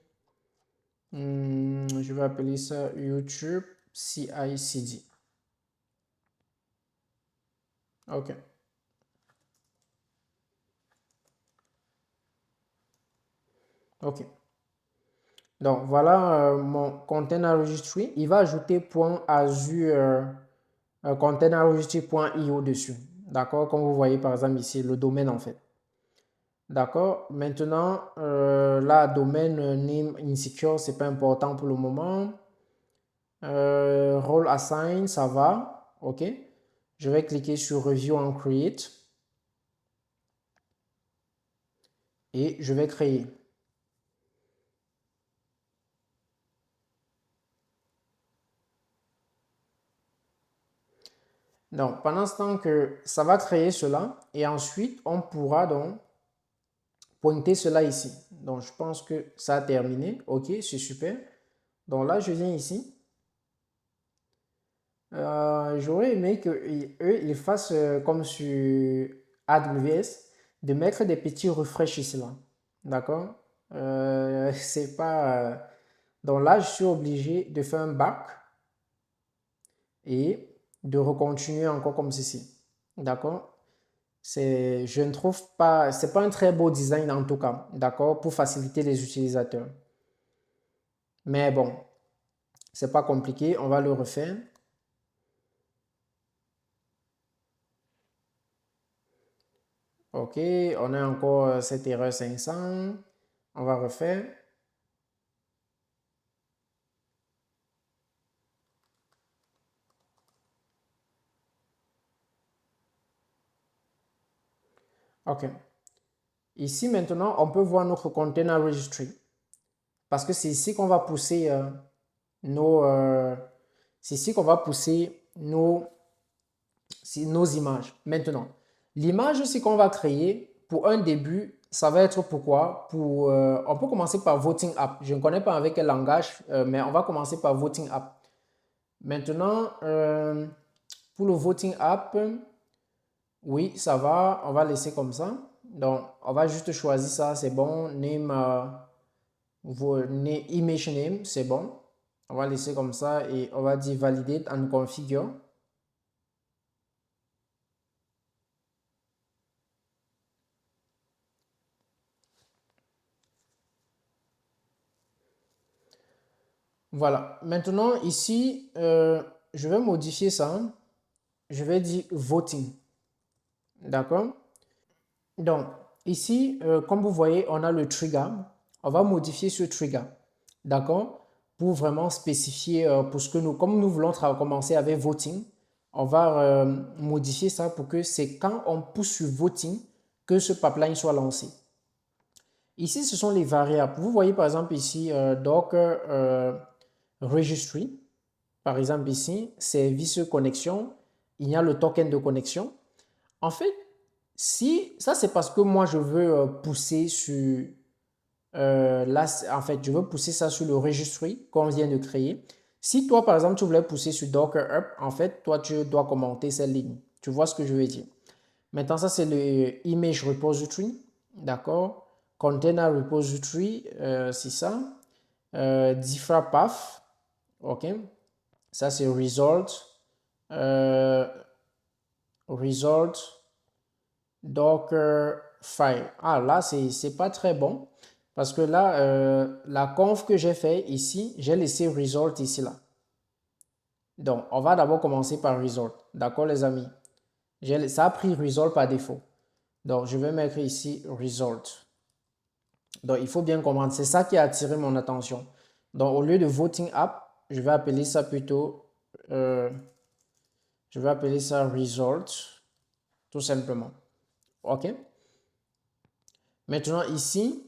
Je vais appeler ça YouTube CI/CD. OK. OK. Donc, voilà mon Container Registry. Il va ajouter .azure Container Registry.io dessus. D'accord? Comme vous voyez, par exemple, ici, le domaine, en fait. D'accord? Maintenant, là, domaine name insecure, c'est pas important pour le moment. Role assign, ça va. OK? Je vais cliquer sur Review and Create. Et je vais créer. Donc, pendant ce temps que ça va créer cela, et ensuite, on pourra donc pointer cela ici. Donc, je pense que ça a terminé. OK, c'est super. Donc là, je viens ici. J'aurais aimé qu'eux, ils fassent comme sur AWS, de mettre des petits refresh ici là. D'accord? C'est pas... Donc là, je suis obligé de faire un back et de recontinuer encore comme ceci. D'accord? Je ne trouve pas, c'est pas un très beau design en tout cas, d'accord, pour faciliter les utilisateurs. Mais bon, c'est pas compliqué, on va le refaire. Ok, on a encore cette erreur 500. On va refaire. Ok. Ici maintenant, on peut voir notre container registry. Parce que c'est ici qu'on va pousser c'est ici qu'on va pousser nos images. Maintenant, l'image c'est qu'on va créer pour un début, ça va être pourquoi? On peut commencer par Voting App. Je ne connais pas avec quel langage, mais on va commencer par Voting App. Maintenant, pour le Voting App, oui, ça va. On va laisser comme ça. Donc, on va juste choisir ça, c'est bon. Image name, c'est bon. On va laisser comme ça et on va dire validate and configure. Voilà. Maintenant, ici, je vais modifier ça. Je vais dire voting. D'accord? Donc, ici, comme vous voyez, on a le trigger. On va modifier ce trigger. D'accord? Pour vraiment spécifier pour ce que comme nous voulons commencer avec voting, on va modifier ça pour que c'est quand on pousse sur voting que ce pipeline soit lancé. Ici, ce sont les variables. Vous voyez par exemple ici Docker Registry. Par exemple ici, service connexion. Il y a le token de connexion. En fait, si ça c'est parce que moi je veux pousser sur là, en fait, je veux pousser ça sur le registry qu'on vient de créer. Si toi, par exemple, tu voulais pousser sur Docker Hub, en fait, toi, tu dois commenter cette ligne. Tu vois ce que je veux dire. Maintenant, ça, c'est le image repository. D'accord? Container repository, c'est ça. diffra path, ok, ça c'est result, result, docker file. Ah là c'est pas très bon parce que là la conf que j'ai fait ici, j'ai laissé result ici là. Donc on va d'abord commencer par result, d'accord les amis? Ça a pris result par défaut. Donc je vais mettre ici result. Donc, il faut bien comprendre, c'est ça qui a attiré mon attention. Donc, au lieu de voting app, je vais appeler ça plutôt, je vais appeler ça result, tout simplement. OK? Maintenant, ici,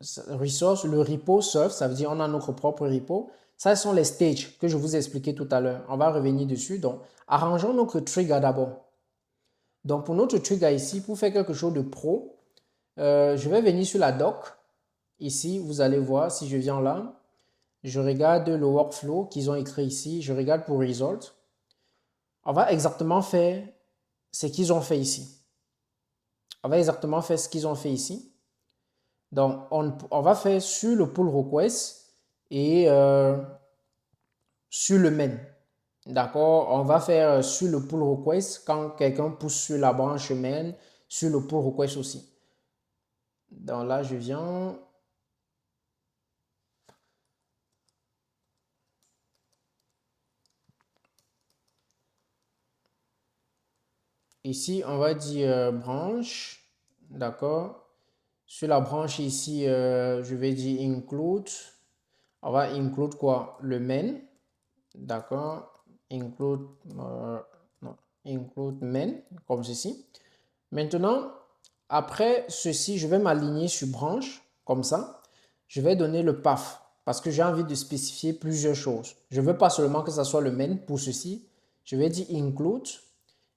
resource, le repo surf, ça veut dire on a notre propre repo. Ça, ce sont les stages que je vous ai expliqué tout à l'heure. On va revenir dessus. Donc, arrangeons notre trigger d'abord. Donc, pour notre trigger ici, pour faire quelque chose de pro, je vais venir sur la doc. Ici, vous allez voir, si je viens là, je regarde le workflow qu'ils ont écrit ici, je regarde pour result. On va exactement faire ce qu'ils ont fait ici. On va exactement faire ce qu'ils ont fait ici. Donc, on va faire sur le pull request et sur le main. D'accord? On va faire sur le pull request quand quelqu'un pousse sur la branche main, sur le pull request aussi. Donc là, je viens. Ici, on va dire branche. D'accord? Sur la branche ici, je vais dire include. On va include quoi? Le main. D'accord? Include, non, include main, comme ceci. Maintenant, après ceci, je vais m'aligner sur branche, comme ça. Je vais donner le path, parce que j'ai envie de spécifier plusieurs choses. Je ne veux pas seulement que ça soit le main pour ceci. Je vais dire include.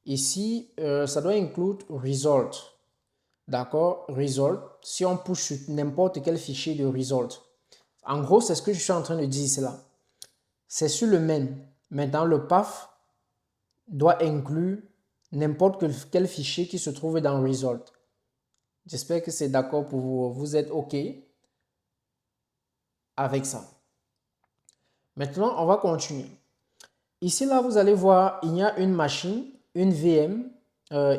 Ici, ça doit include result. D'accord? Result. Si on push sur n'importe quel fichier de result. En gros, c'est ce que je suis en train de dire là. C'est sur le main. Maintenant, le path doit inclure n'importe quel fichier qui se trouve dans result. J'espère que c'est d'accord pour vous. Vous êtes OK avec ça. Maintenant, on va continuer. Ici, là, vous allez voir, il y a une machine, une VM,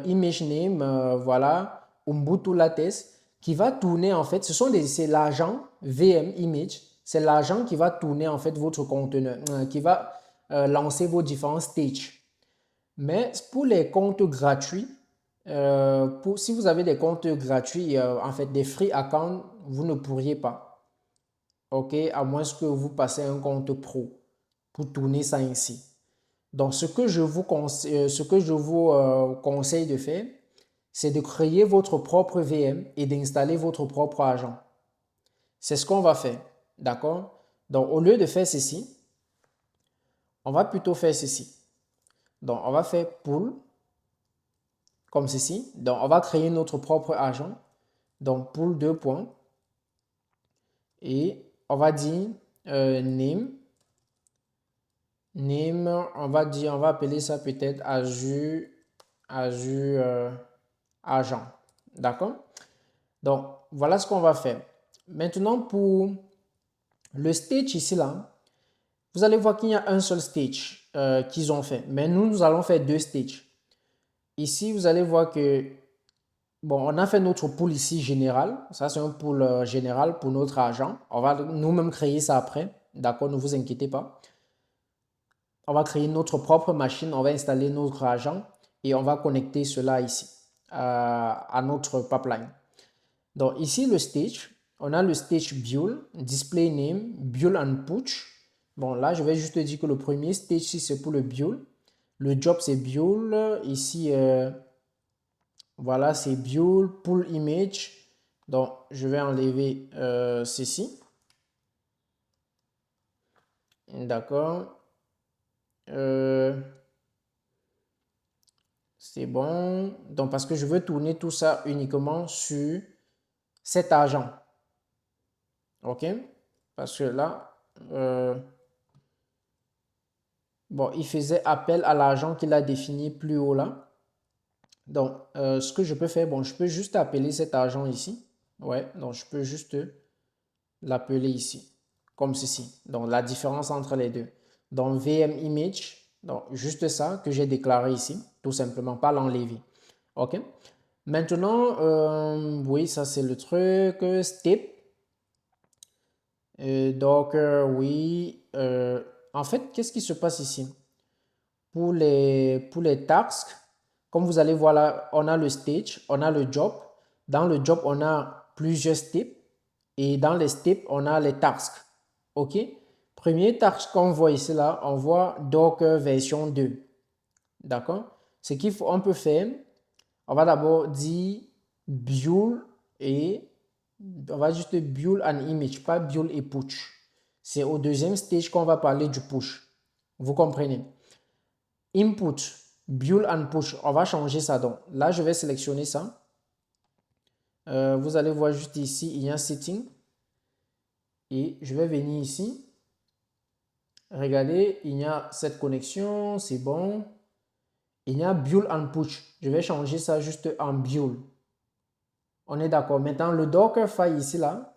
image name, voilà, Ubuntu Lattes, qui va tourner en fait, c'est l'agent VM image, c'est l'agent qui va tourner en fait votre conteneur, qui va lancer vos différents stages. Mais pour les comptes gratuits, si vous avez des comptes gratuits, en fait des free accounts, vous ne pourriez pas. OK, à moins que vous passez un compte pro pour tourner ça ainsi. Donc, ce que je vous conseille de faire, c'est de créer votre propre VM et d'installer votre propre agent. C'est ce qu'on va faire. D'accord? Donc, au lieu de faire ceci, on va plutôt faire ceci. Donc, on va faire pull comme ceci. Donc, on va créer notre propre agent. Donc, pull 2 points. Et on va dire name. Name, on va appeler ça peut-être Azure agent. D'accord? Donc, voilà ce qu'on va faire. Maintenant, pour le stage ici, là, vous allez voir qu'il y a un seul stage qu'ils ont fait. Mais nous allons faire deux stages. Ici, vous allez voir que, bon, on a fait notre pool ici général. Ça, c'est un pool général pour notre agent. On va nous-mêmes créer ça après. D'accord? Ne vous inquiétez pas. On va créer notre propre machine. On va installer notre agent et on va connecter cela ici à notre pipeline. Donc ici, le stage, on a le stage build, display name, build and push. Bon, là, je vais juste dire que le premier stage, ici, c'est pour le build. Le job, c'est build. Ici, voilà, c'est build, pull image. Donc, je vais enlever ceci. D'accord. C'est bon. Donc, parce que je veux tourner tout ça uniquement sur cet agent. OK? Parce que là, bon, il faisait appel à l'agent qu'il a défini plus haut là. Donc, ce que je peux faire, bon, je peux juste appeler cet agent ici. Ouais, donc je peux juste l'appeler ici, comme ceci. Donc, la différence entre les deux. Donc, VM image, donc juste ça que j'ai déclaré ici, tout simplement, pas l'enlever. OK? Maintenant, oui, ça c'est le truc, step. Donc, oui, en fait, qu'est-ce qui se passe ici? Pour les tasks, comme vous allez voir là, on a le stage, on a le job. Dans le job, on a plusieurs steps. Et dans les steps, on a les tasks. OK? Premier task qu'on voit ici, là, on voit Docker version 2. D'accord? Ce qu'on peut faire, on va d'abord dire build et on va juste build an image, pas build et push. C'est au deuxième stage qu'on va parler du push. Vous comprenez? Input, build and push, on va changer ça. Donc là, je vais sélectionner ça. Vous allez voir juste ici, il y a un setting. Et je vais venir ici. Regardez, il y a cette connexion, c'est bon. Il y a build and push. Je vais changer ça juste en build. On est d'accord. Maintenant, le Dockerfile ici, là.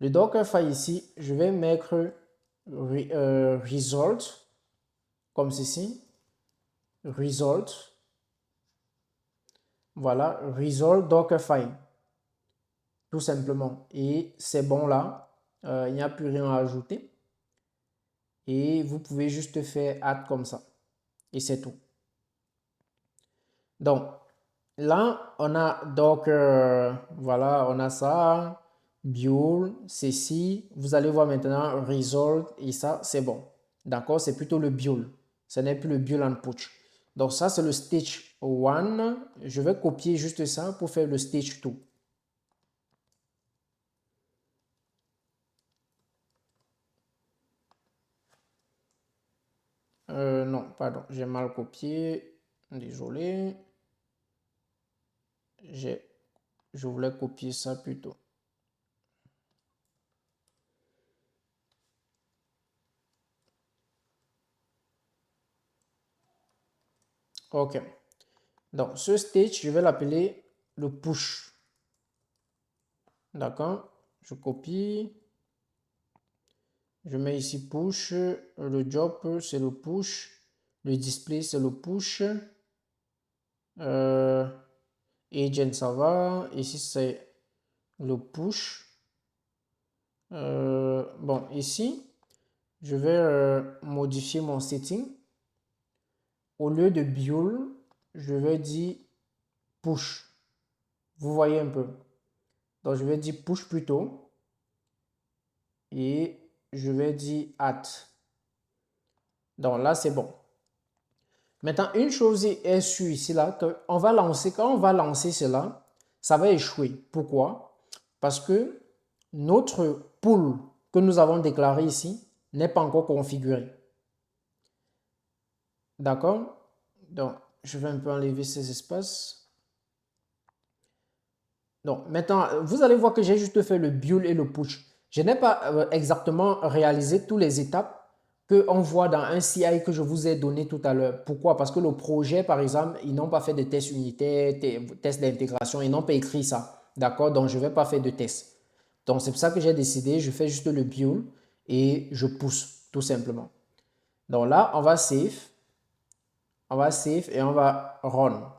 Le Dockerfile ici, je vais mettre result, comme ceci. Result. Voilà, result Dockerfile. Tout simplement. Et c'est bon là. Il n'y a plus rien à ajouter. Et vous pouvez juste faire add comme ça. Et c'est tout. Donc, là, on a Docker, voilà, on a ça, build, ceci. Vous allez voir maintenant result et ça, c'est bon. D'accord? C'est plutôt le build. Ce n'est plus le build and push. Donc, ça, c'est le stage 1. Je vais copier juste ça pour faire le stage 2. Non, pardon, j'ai mal copié. Désolé. Je voulais copier ça plutôt. OK. Donc, ce stage, je vais l'appeler le push. D'accord? Je copie. Je mets ici push. Le job, c'est le push. Le display, c'est le push. Agent, ça va. Ici, c'est le push. Bon, ici, je vais modifier mon setting. Au lieu de build, je vais dire push. Vous voyez un peu. Donc, je vais dire push plutôt. Et je vais dire add. Donc là, c'est bon. Maintenant, une chose est sûre ici, là, quand on va lancer cela, ça va échouer. Pourquoi? Parce que notre pool que nous avons déclaré ici n'est pas encore configuré. D'accord? Donc, je vais un peu enlever ces espaces. Donc, maintenant, vous allez voir que j'ai juste fait le build et le push. Je n'ai pas exactement réalisé toutes les étapes qu'on voit dans un CI que je vous ai donné tout à l'heure. Pourquoi? Parce que le projet, par exemple, ils n'ont pas fait de tests unitaires, tests d'intégration, ils n'ont pas écrit ça. D'accord? Donc, je ne vais pas faire de tests. Donc, c'est pour ça que j'ai décidé, je fais juste le build et je pousse, tout simplement. Donc là, on va save. On va save et on va run.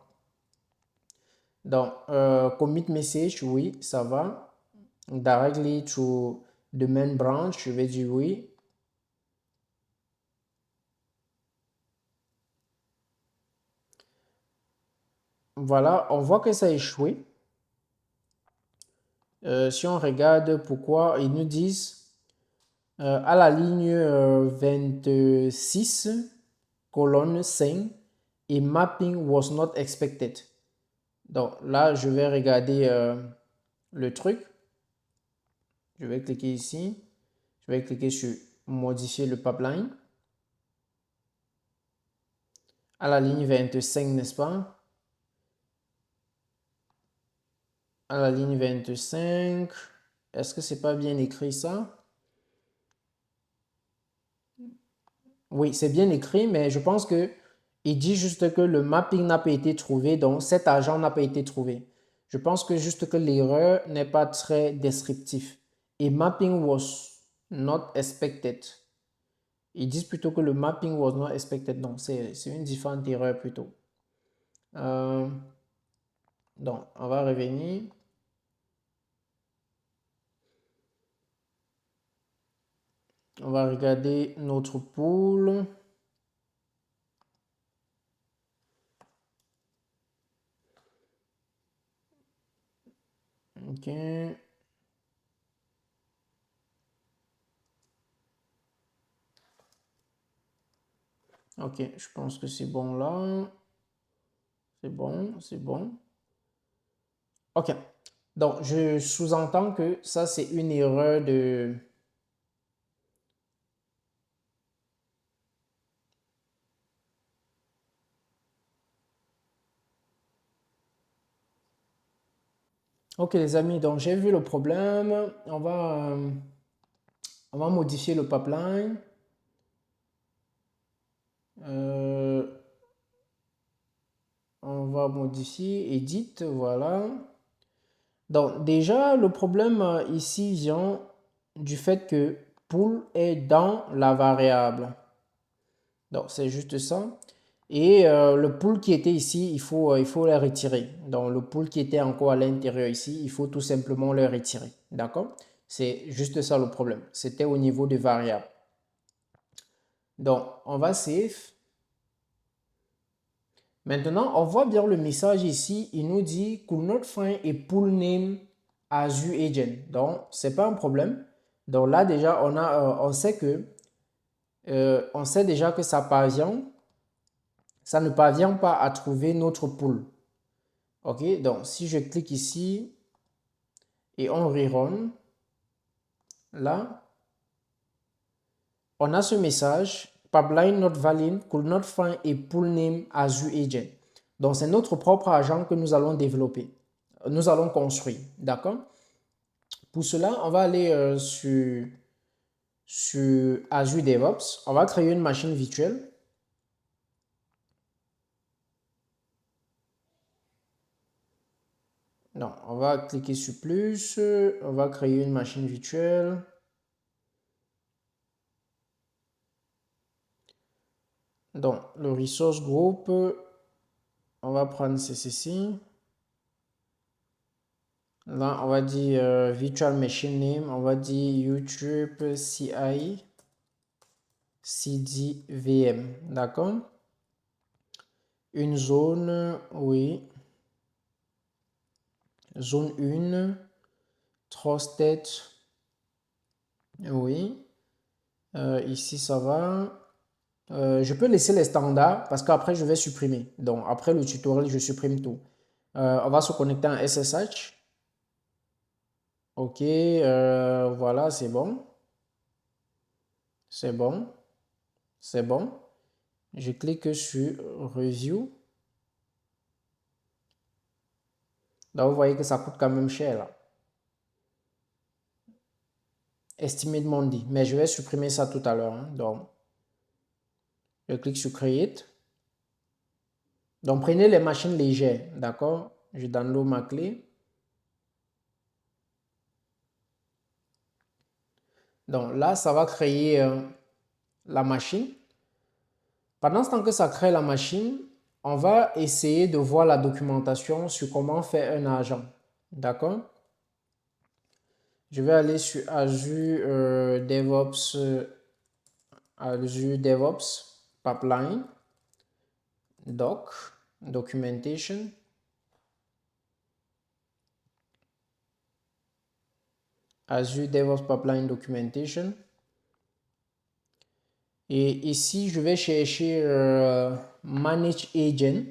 Donc, commit message, oui, ça va. Directly to the main branch, je vais dire oui. Voilà, on voit que ça a échoué. Si on regarde pourquoi, ils nous disent à la ligne 26, colonne 5, et mapping was not expected. Donc là, je vais regarder le truc. Je vais cliquer ici. Je vais cliquer sur modifier le pipeline. À la ligne 25, n'est-ce pas? À la ligne 25. Est-ce que c'est pas bien écrit ça? Oui, c'est bien écrit, mais je pense que il dit juste que le mapping n'a pas été trouvé, donc cet agent n'a pas été trouvé. Je pense que juste que l'erreur n'est pas très descriptif. et mapping was not expected. Ils disent plutôt que le mapping was not expected. Donc, c'est une différente erreur plutôt. Donc, on va revenir. On va regarder notre pool. OK. OK, je pense que c'est bon là. C'est bon, c'est bon. OK. Donc, je sous-entends que ça, c'est une erreur de... OK, les amis, donc j'ai vu le problème. On va modifier le pipeline. On va modifier, edit, voilà. Donc, déjà, le problème ici vient du fait que pool est dans la variable. Donc, c'est juste ça. Et le pool qui était ici, il faut le retirer. Donc, le pool qui était encore à l'intérieur ici, il faut tout simplement le retirer. D'accord? C'est juste ça le problème. C'était au niveau des variables. Donc, on va save. Maintenant, on voit bien le message ici. Il nous dit could not find a pool name Azure Agent. Donc, c'est pas un problème. Donc là, déjà, on sait déjà que ça ne parvient pas à trouver notre pool. OK, donc si je clique ici et on rerun, là, on a ce message, pipeline not valid, could not find a pool name Azure Agent. Donc, c'est notre propre agent que nous allons développer. Nous allons construire, d'accord? Pour cela, on va aller sur Azure DevOps. On va créer une machine virtuelle. Non, on va cliquer sur plus. On va créer une machine virtuelle. Donc, le resource group, on va prendre ceci. Là, on va dire virtual machine name. On va dire YouTube CI CD VM. D'accord? Une zone, oui. Zone 1. Trusted. Oui. Ici, ça va. Je peux laisser les standards parce qu'après, je vais supprimer. Donc, après le tutoriel, je supprime tout. On va se connecter en SSH. OK. Voilà, c'est bon. C'est bon. C'est bon. Je clique sur Review. Là, vous voyez que ça coûte quand même cher. Là. Estimé de Mondi. Mais je vais supprimer ça tout à l'heure. Hein. Donc, je clique sur Create. Donc, prenez les machines légères. D'accord? Je download ma clé. Donc là, ça va créer la machine. Pendant ce temps que ça crée la machine, on va essayer de voir la documentation sur comment faire un agent. D'accord? Je vais aller sur Azure DevOps Pipeline, Documentation. Azure DevOps Pipeline Documentation. Et ici, je vais chercher Manage Agent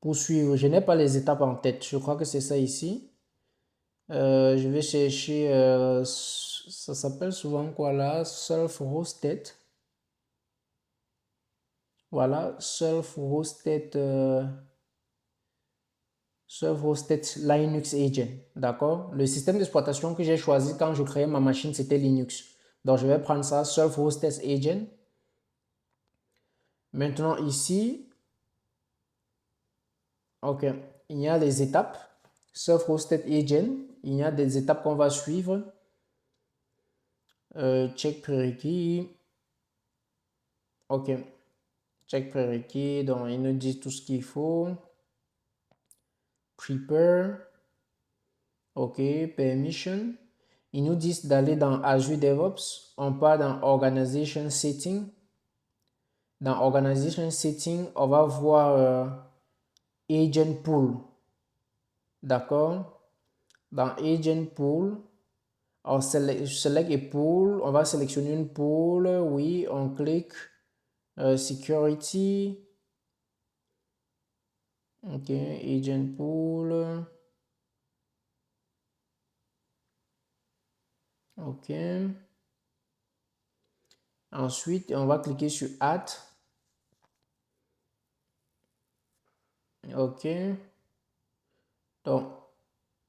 pour suivre. Je n'ai pas les étapes en tête. Je crois que c'est ça ici. Je vais chercher, ça s'appelle souvent quoi là? Self-hosted. Voilà, self-hosted Linux Agent. D'accord? Le système d'exploitation que j'ai choisi quand je créais ma machine, c'était Linux. Donc, je vais prendre ça, self-hosted Agent. Maintenant, ici, OK, il y a les étapes. Self-hosted Agent, il y a des étapes qu'on va suivre. Check prérequis. Ok. Check prérequis. Donc, il nous dit tout ce qu'il faut. Prepare. Ok. Permission. Ils nous disent d'aller dans Azure DevOps. On part dans Organization Setting. Dans Organization Setting, on va voir Agent Pool. D'accord? Dans Agent Pool, on select a pool. On va sélectionner une pool. Oui, on clique Security. Ok, Agent Pool. Ok. Ensuite, on va cliquer sur Add. Ok. Donc,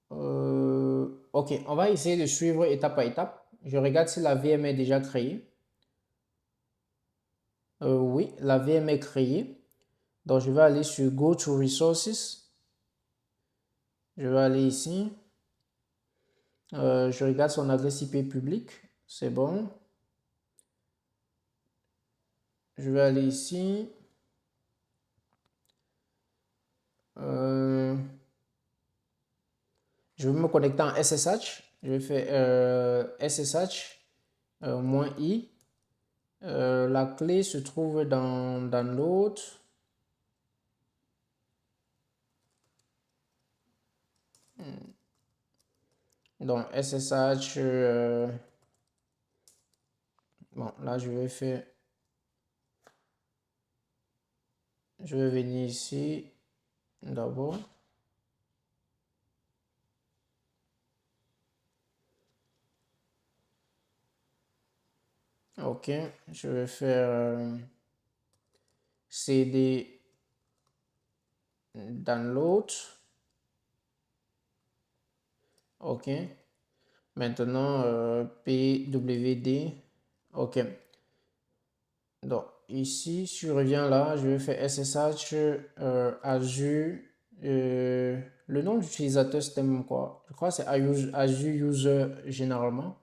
ok, on va essayer de suivre étape par étape. Je regarde si la VM est déjà créée. Oui, la VM est créée. Donc, je vais aller sur Go to Resources. Je vais aller ici. Je regarde son adresse IP publique. C'est bon. Je vais aller ici. Je vais me connecter en SSH. Je vais faire SSH -i. La clé se trouve dans l'autre. Donc SSH. Bon, là, je vais faire. Je vais venir ici d'abord. Ok, je vais faire CD download. Ok. Maintenant, PWD. Ok. Donc, ici, si je reviens là, je vais faire SSH Azure. Le nom d'utilisateur, c'était même quoi? Je crois que c'est Azure User généralement.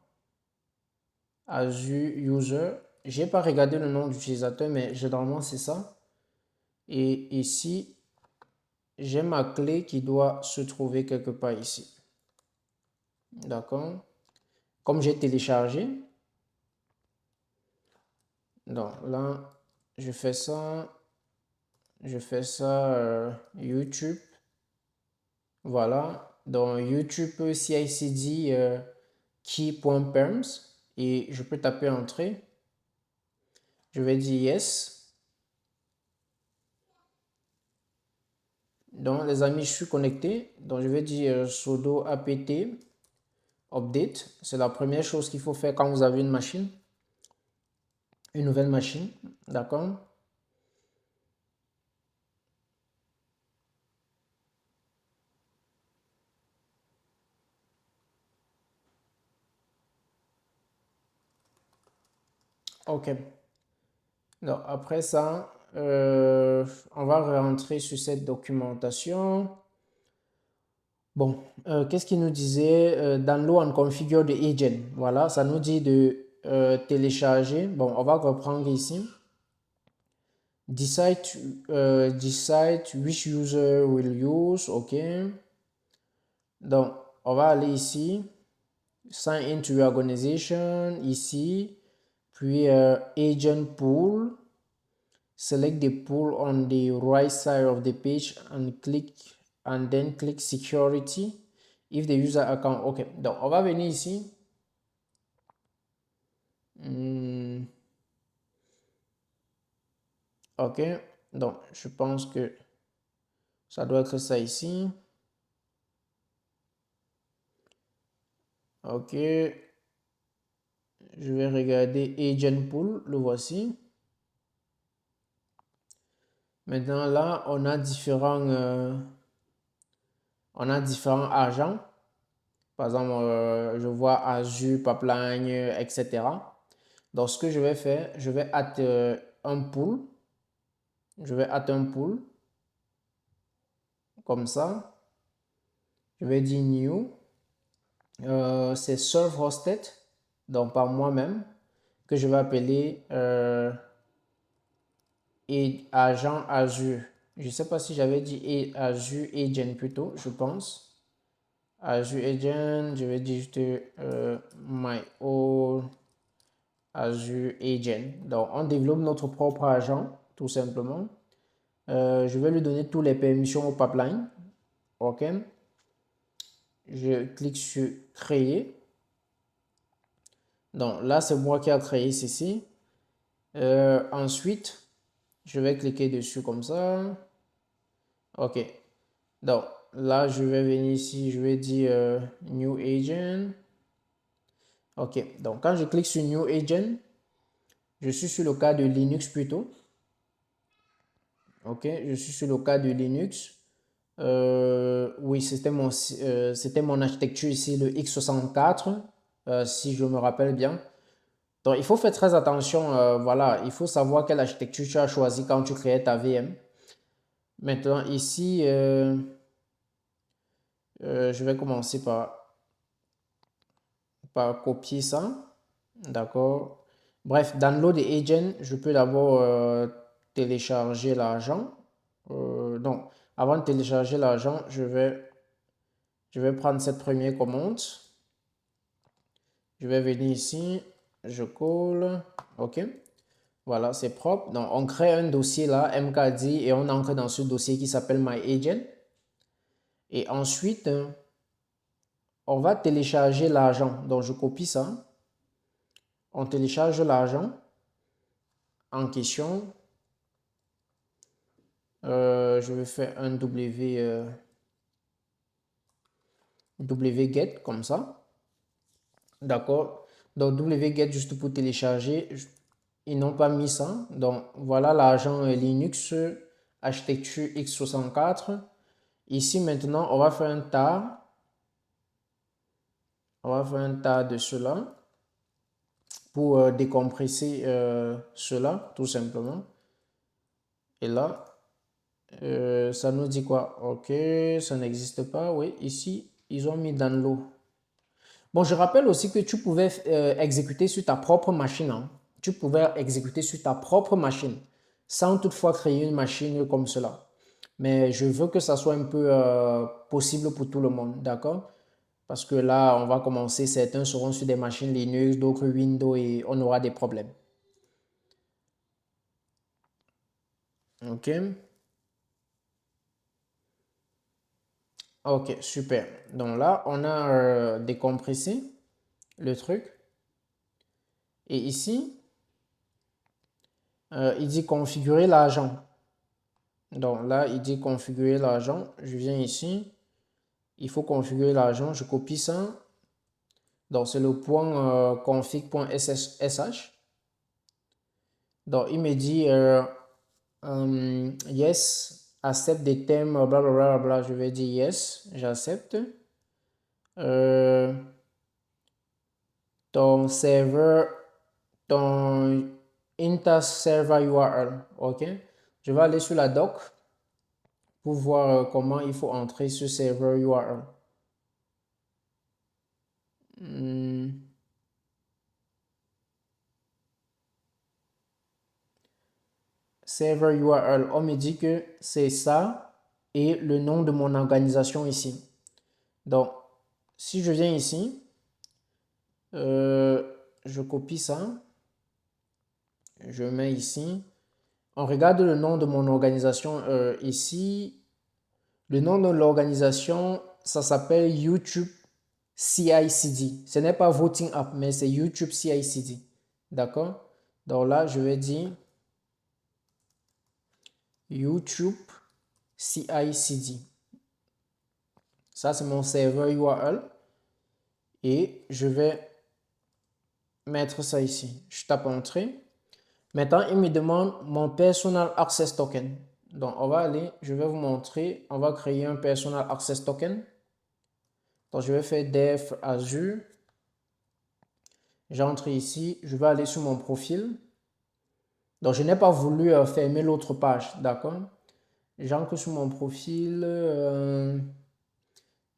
Azure User. J'ai pas regardé le nom d'utilisateur, mais généralement, c'est ça. Et ici, j'ai ma clé qui doit se trouver quelque part ici. D'accord? Comme j'ai téléchargé, donc là, je fais ça, YouTube. Voilà, dans YouTube CICD key.perms et je peux taper entrée. Je vais dire yes. Donc, les amis, je suis connecté. Donc, je vais dire sudo apt update. C'est la première chose qu'il faut faire quand vous avez une machine, une nouvelle machine. D'accord? Ok. Donc, après ça, on va rentrer sur cette documentation. Bon, qu'est-ce qu'il nous disait? Download and configure the agent. Voilà, ça nous dit de télécharger. Bon, on va reprendre ici. Decide which user will use. OK. Donc, on va aller ici. Sign into your organization. Ici. Puis, agent pool. Select the pool on the right side of the page and then click security. If the user account, ok. Donc, on va venir ici. Ok. Donc, je pense que ça doit être ça ici. Ok. Je vais regarder Agent Pool. Le voici. Maintenant, là, on a différents agents. Par exemple, je vois Azure, Pipeline, etc. Donc, ce que je vais faire, je vais add un pool. Je vais add un pool. Comme ça. Je vais dire new. C'est serve hosted. donc par moi-même, que je vais appeler agent Azure. Je ne sais pas si j'avais dit Azure Agent plutôt, je pense. Azure Agent, je vais dire juste my own Azure Agent. Donc, on développe notre propre agent, tout simplement. Je vais lui donner toutes les permissions au pipeline. OK. Je clique sur créer. Donc, là, c'est moi qui ai créé ceci. Ensuite, je vais cliquer dessus comme ça. OK. Donc, là, je vais venir ici, je vais dire New Agent. OK. Donc, quand je clique sur New Agent, je suis sur le cas de Linux plutôt. OK. Je suis sur le cas de Linux. Oui, c'était mon architecture ici, le x64, si je me rappelle bien. Donc, il faut faire très attention. Voilà, il faut savoir quelle architecture tu as choisi quand tu créais ta VM. Maintenant, ici, je vais commencer par copier ça. D'accord. Bref, download the agent, je peux d'abord télécharger l'agent. Donc, avant de télécharger l'agent, je vais prendre cette première commande. Je vais venir ici, je colle. OK. Voilà, c'est propre. Donc, on crée un dossier là, mkd, et on entre dans ce dossier qui s'appelle myagent. Et ensuite, on va télécharger l'agent. Donc, je copie ça. On télécharge l'agent en question. Je vais faire un wget comme ça. D'accord. Donc, wget juste pour télécharger. Ils n'ont pas mis ça. Donc, voilà l'agent Linux architecture x64. Ici, maintenant, on va faire un tar. On va faire un tas de cela pour décompresser cela, tout simplement. Et là, ça nous dit quoi? OK, ça n'existe pas. Oui, ici, ils ont mis dans l'eau. Bon, je rappelle aussi que tu pouvais exécuter sur ta propre machine. Hein. Tu pouvais exécuter sur ta propre machine sans toutefois créer une machine comme cela. Mais je veux que ça soit un peu possible pour tout le monde, d'accord? Parce que là, on va commencer, certains seront sur des machines Linux, d'autres Windows et on aura des problèmes. OK. OK, super. Donc là, on a décompressé le truc. Et ici, il dit configurer l'agent. Donc là, il dit configurer l'agent. Je viens ici. Il faut configurer l'agent. Je copie ça. Donc, c'est le point config.sh. Donc, il me dit yes, accept des thèmes, blablabla. Bla. Je vais dire yes, j'accepte. Ton serveur, ton Inta server URL. OK. Je vais aller sur la doc pour voir comment il faut entrer ce serveur URL. Server URL, on me dit que c'est ça et le nom de mon organisation ici. Donc, si je viens ici, je copie ça, je mets ici. On regarde le nom de mon organisation ici. Le nom de l'organisation, ça s'appelle YouTube CI/CD. Ce n'est pas Voting App, mais c'est YouTube CI/CD. D'accord? Donc là, je vais dire YouTube CI/CD. Ça, c'est mon serveur URL. Et je vais mettre ça ici. Je tape Entrée. Maintenant, il me demande mon Personal Access Token. Donc, on va aller, je vais vous montrer. On va créer un Personal Access Token. Donc, je vais faire def Azure. J'entre ici. Je vais aller sur mon profil. Donc, je n'ai pas voulu fermer l'autre page. D'accord? J'entre sur mon profil.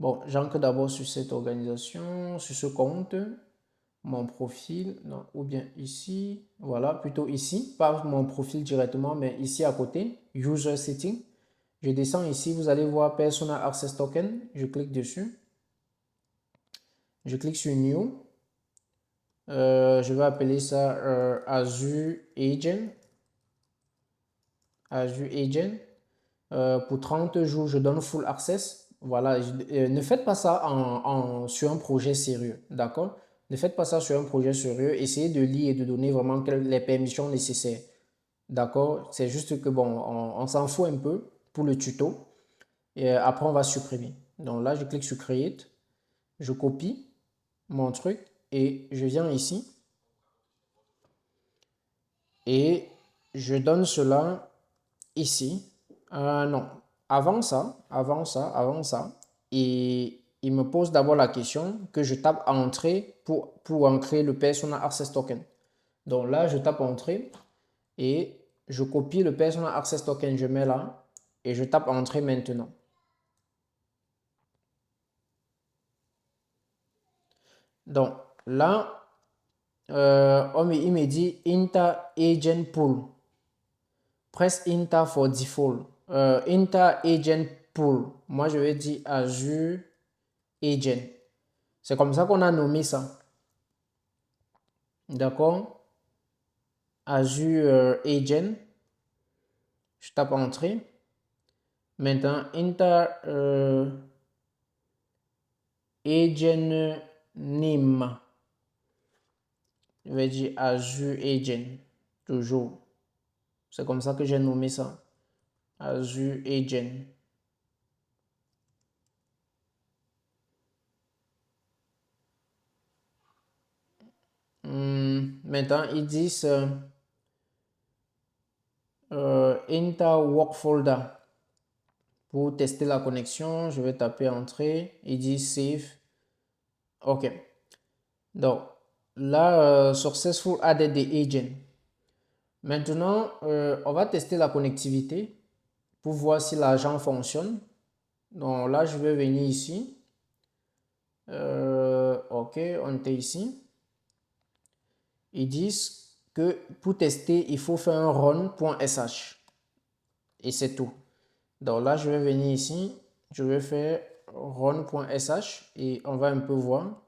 Bon, j'entre d'abord sur cette organisation, sur ce compte. mon profil, non, ou bien ici, voilà, plutôt ici, pas mon profil directement, mais ici à côté, User Setting. Je descends ici, vous allez voir Personal Access Token, je clique dessus. Je clique sur New. Je vais appeler ça Azure Agent. Azure Agent. Pour 30 jours, je donne Full Access. Voilà, ne faites pas ça sur un projet sérieux, d'accord? Ne faites pas ça sur un projet sérieux. Essayez de lire et de donner vraiment les permissions nécessaires, d'accord? C'est juste que, bon, on s'en fout un peu pour le tuto. Et après, on va supprimer. Donc là, je clique sur Create. Je copie mon truc et je viens ici. Et je donne cela ici. Non, avant ça. Et il me pose d'abord la question que je tape entrée pour ancrer le Personal Access Token. Donc là, je tape entrée et je copie le Personal Access Token, je mets là et je tape entrée maintenant. Donc là, il me dit Enter Agent Pool. Press Enter for default. Enter Agent Pool. Moi, je vais dire Azure Agent. C'est comme ça qu'on a nommé ça. D'accord? Azure Agent. Je tape Entrée. Maintenant, Enter Agent Name. Je vais dire Azure Agent. Toujours. C'est comme ça que j'ai nommé ça. Azure Agent. Maintenant, ils disent Enter Work Folder. Pour tester la connexion, je vais taper Entrée. Il dit Save. OK. Donc, là, Successful Added the Agent. Maintenant, on va tester la connectivité pour voir si l'agent fonctionne. Donc là, je vais venir ici. OK, on était ici. Ils disent que pour tester, il faut faire un run.sh. Et c'est tout. Donc là, je vais venir ici. Je vais faire run.sh et on va un peu voir.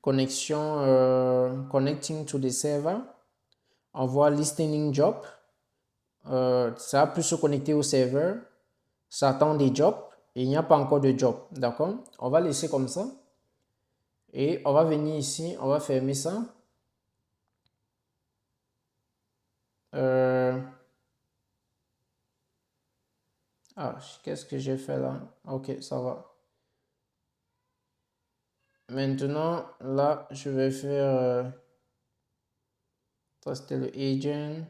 Connexion, connecting to the server. On voit listening job. Ça va plus se connecter au serveur. Ça attend des jobs et il n'y a pas encore de job. D'accord? On va laisser comme ça. Et on va venir ici. On va fermer ça. Qu'est-ce que j'ai fait là? Ok, ça va. Maintenant, là, je vais faire... ça, c'était le agent.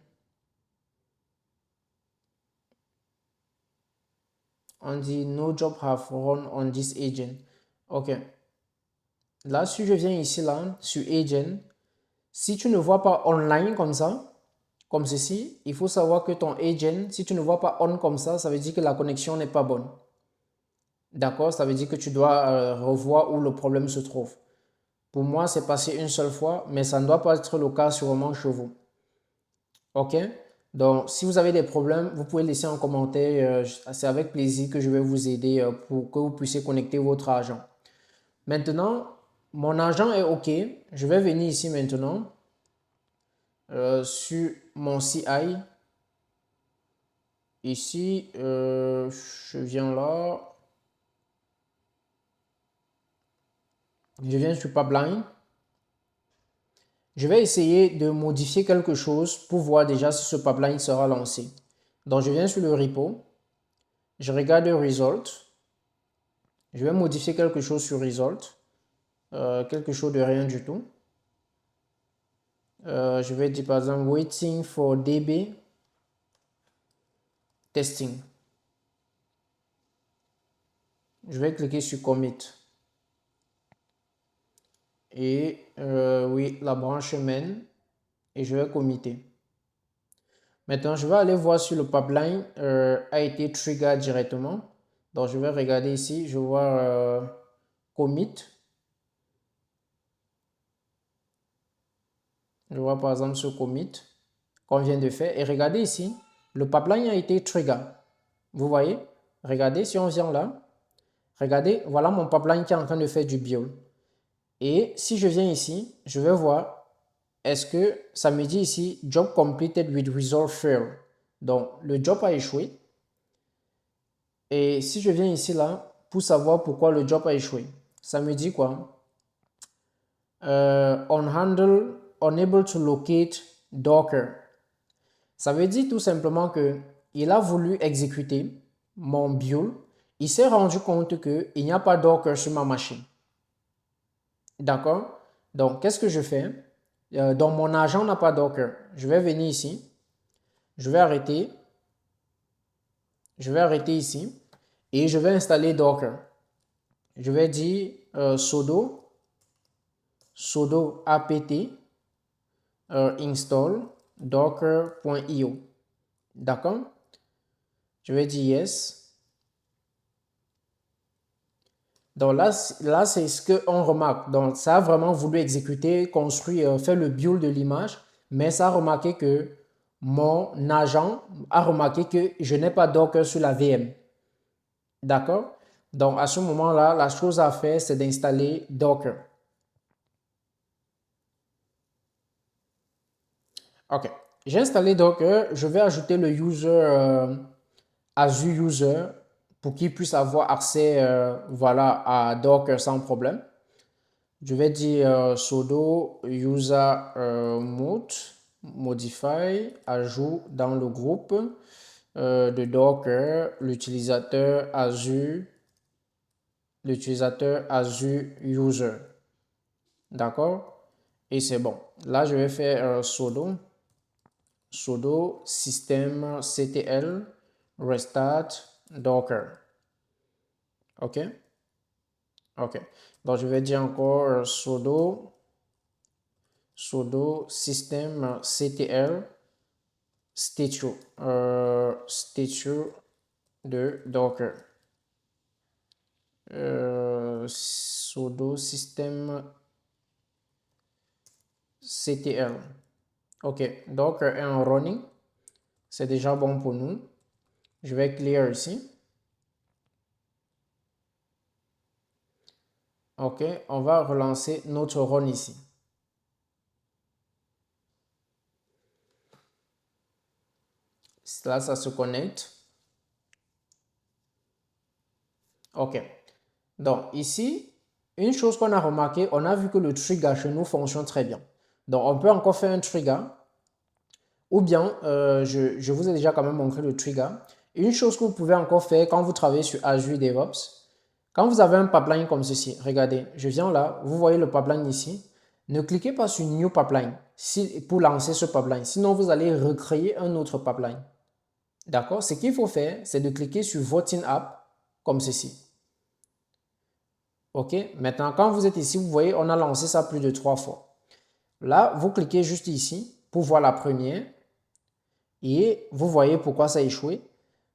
On dit no job have run on this agent. Ok. Là, si je viens ici, là, sur agent, si tu ne vois pas online comme ça, comme ceci, il faut savoir que ton agent, si tu ne vois pas on comme ça veut dire que la connexion n'est pas bonne. D'accord? Ça veut dire que tu dois revoir où le problème se trouve. Pour moi, c'est passé une seule fois, mais ça ne doit pas être le cas sûrement chez vous. OK? Donc, si vous avez des problèmes, vous pouvez laisser un commentaire. C'est avec plaisir que je vais vous aider pour que vous puissiez connecter votre agent. Maintenant, mon agent est OK. Je vais venir ici maintenant sur mon CI. Ici, je viens là. Je viens sur Pipeline. Je vais essayer de modifier quelque chose pour voir déjà si ce pipeline sera lancé. Donc, je viens sur le repo. Je regarde le result. Je vais modifier quelque chose sur result. Quelque chose de rien du tout. Je vais dire par exemple waiting for DB testing. Je vais cliquer sur commit. Et oui, la branche main. Et je vais committer. Maintenant, je vais aller voir si le pipeline a été trigger directement. Donc, je vais regarder ici, je vois commit. Je vois par exemple ce commit qu'on vient de faire. Et regardez ici, le pipeline a été trigger. Vous voyez? Regardez, si on vient là, regardez, voilà mon pipeline qui est en train de faire du build. Et si je viens ici, je vais voir, est-ce que ça me dit ici, job completed with result failed. Donc, le job a échoué. Et si je viens ici là, pour savoir pourquoi le job a échoué, ça me dit quoi? On handle, unable to locate Docker. Ça veut dire tout simplement que il a voulu exécuter mon build. Il s'est rendu compte qu'il n'y a pas Docker sur ma machine. D'accord? Donc, qu'est-ce que je fais? Donc, mon agent n'a pas Docker. Je vais venir ici. Je vais arrêter. Je vais arrêter ici. Et je vais installer Docker. Je vais dire sudo apt install docker.io. D'accord? Je vais dire yes. Donc là c'est ce qu'on remarque. Donc, ça a vraiment voulu exécuter, construire, faire le build de l'image, mais ça a remarqué que mon agent a remarqué que je n'ai pas Docker sur la VM. D'accord? Donc, à ce moment-là, la chose à faire, c'est d'installer Docker. OK. J'ai installé Docker. Je vais ajouter le user Azure User pour qu'il puisse avoir accès voilà, à Docker sans problème. Je vais dire sudo user mode modify ajout dans le groupe de Docker l'utilisateur Azure User. D'accord? Et c'est bon. Là, je vais faire sudo systemctl restart Docker. OK? OK. Donc, je vais dire encore sudo systemctl statue de Docker. Sudo systemctl. OK. Docker est en running. C'est déjà bon pour nous. Je vais clear ici. OK, on va relancer notre run ici. Là, ça se connecte. OK. Donc, ici, une chose qu'on a remarqué, on a vu que le trigger chez nous fonctionne très bien. Donc, on peut encore faire un trigger. Ou bien, je vous ai déjà quand même montré le trigger. Une chose que vous pouvez encore faire quand vous travaillez sur Azure DevOps, quand vous avez un pipeline comme ceci, regardez, je viens là, vous voyez le pipeline ici. Ne cliquez pas sur New Pipeline pour lancer ce pipeline. Sinon, vous allez recréer un autre pipeline. D'accord? Ce qu'il faut faire, c'est de cliquer sur Voting App comme ceci. OK? Maintenant, quand vous êtes ici, vous voyez, on a lancé ça plus de 3 fois. Là, vous cliquez juste ici pour voir la première et vous voyez pourquoi ça a échoué.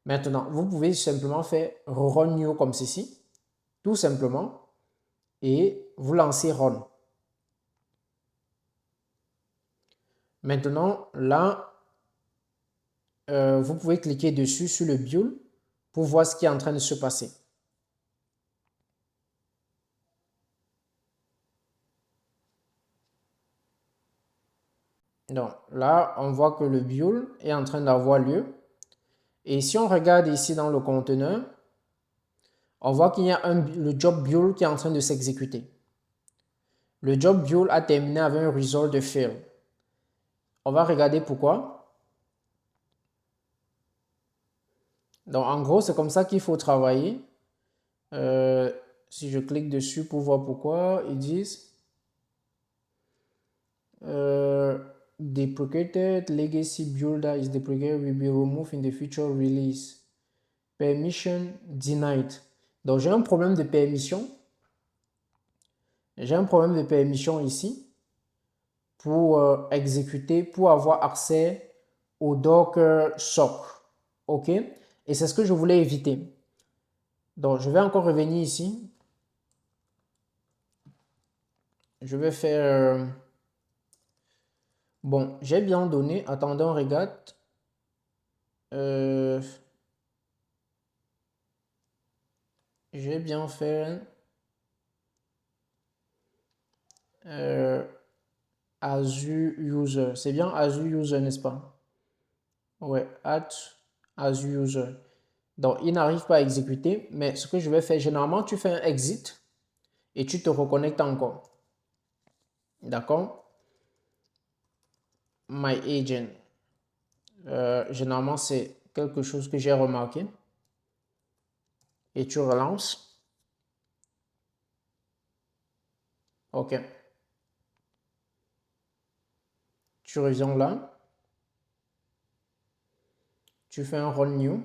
Maintenant, vous pouvez simplement faire Run New comme ceci, tout simplement, et vous lancez Run. Maintenant, là, vous pouvez cliquer dessus sur le build pour voir ce qui est en train de se passer. Donc là, on voit que le build est en train d'avoir lieu. Et si on regarde ici dans le conteneur, on voit qu'il y a le job build qui est en train de s'exécuter. Le job build a terminé avec un result de fail. On va regarder pourquoi. Donc en gros, c'est comme ça qu'il faut travailler. Si je clique dessus pour voir pourquoi, ils disent deprecated legacy builder is deprecated will be removed in the future release. Permission denied. Donc j'ai un problème de permission. J'ai un problème de permission ici pour exécuter, pour avoir accès au Docker SOC. OK? Et c'est ce que je voulais éviter. Donc, je vais encore revenir ici. Je vais faire... bon, j'ai bien donné. Attendez, on regarde. J'ai bien fait... Azure User. C'est bien Azure User, n'est-ce pas? Ouais, at Azure User. Donc, il n'arrive pas à exécuter, mais ce que je vais faire, généralement, tu fais un exit et tu te reconnectes encore. D'accord? My agent. Généralement, c'est quelque chose que j'ai remarqué. Et tu relances. OK. Tu reviens là. Tu fais un run new.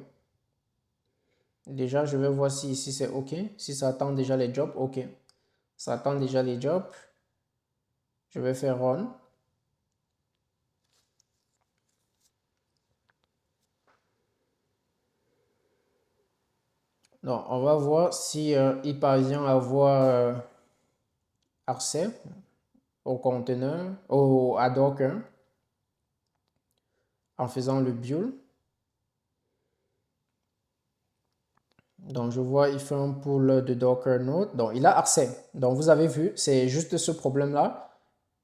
Déjà, je vais voir si ici c'est OK. Si ça attend déjà les jobs, OK. Ça attend déjà les jobs. Je vais faire run. Donc, on va voir si il parvient à avoir accès au conteneur, à Docker, en faisant le build. Donc, je vois, il fait un pull de Docker Node. Donc, il a accès. Donc, vous avez vu, c'est juste ce problème-là.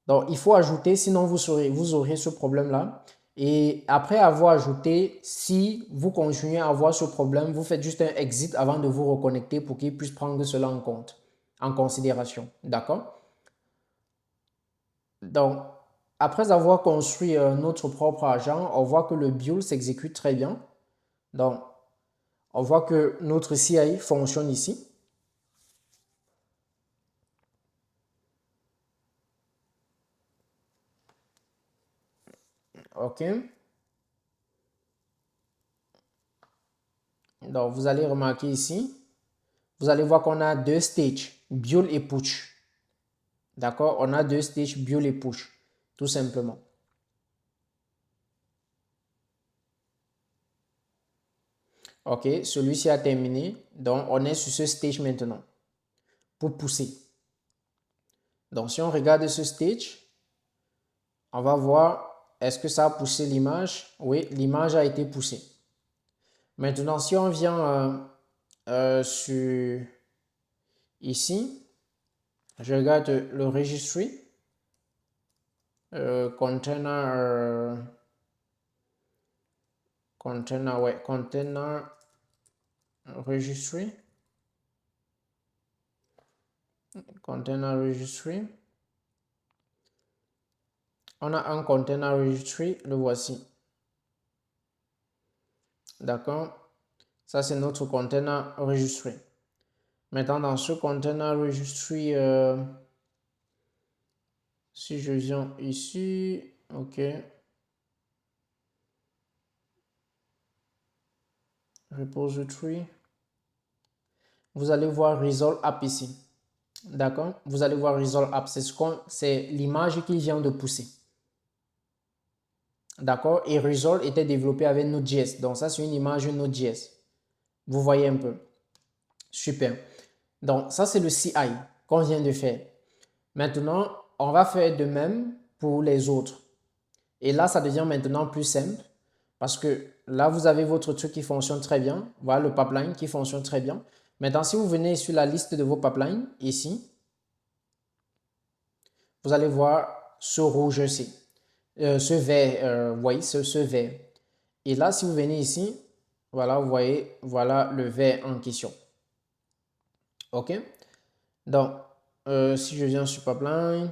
Donc, il faut ajouter, sinon vous aurez ce problème-là. Et après avoir ajouté, si vous continuez à avoir ce problème, vous faites juste un exit avant de vous reconnecter pour qu'il puisse prendre cela en compte, en considération. D'accord? Donc, après avoir construit notre propre agent, on voit que le build s'exécute très bien. Donc, on voit que notre CI fonctionne ici. OK. Donc, vous allez remarquer ici, vous allez voir qu'on a deux stages, build et push. D'accord? On a deux stages, build et push, tout simplement. OK, celui-ci a terminé. Donc, on est sur ce stage maintenant pour pousser. Donc, si on regarde ce stage, on va voir, est-ce que ça a poussé l'image? Oui, l'image a été poussée. Maintenant, si on vient sur ici, je regarde le registry, container, container registry, container registry. On a un container registry, le voici. D'accord? Ça, c'est notre container registry. Maintenant, dans ce container registry, si je viens ici, OK. Repository. Vous allez voir Resolve App ici. D'accord? Vous allez voir Resolve App. C'est l'image qui vient de pousser. D'accord? Et Resolve était développé avec Node.js. Donc, ça, c'est une image Node.js. Vous voyez un peu. Super. Donc, ça, c'est le CI qu'on vient de faire. Maintenant, on va faire de même pour les autres. Et là, ça devient maintenant plus simple parce que là, vous avez votre truc qui fonctionne très bien. Voilà le pipeline qui fonctionne très bien. Maintenant, si vous venez sur la liste de vos pipelines, ici, vous allez voir ce rouge-ci, ce vert, oui, ce vert. Et là, si vous venez ici, voilà, vous voyez, voilà le vert en question. OK? Donc, si je viens sur pipeline,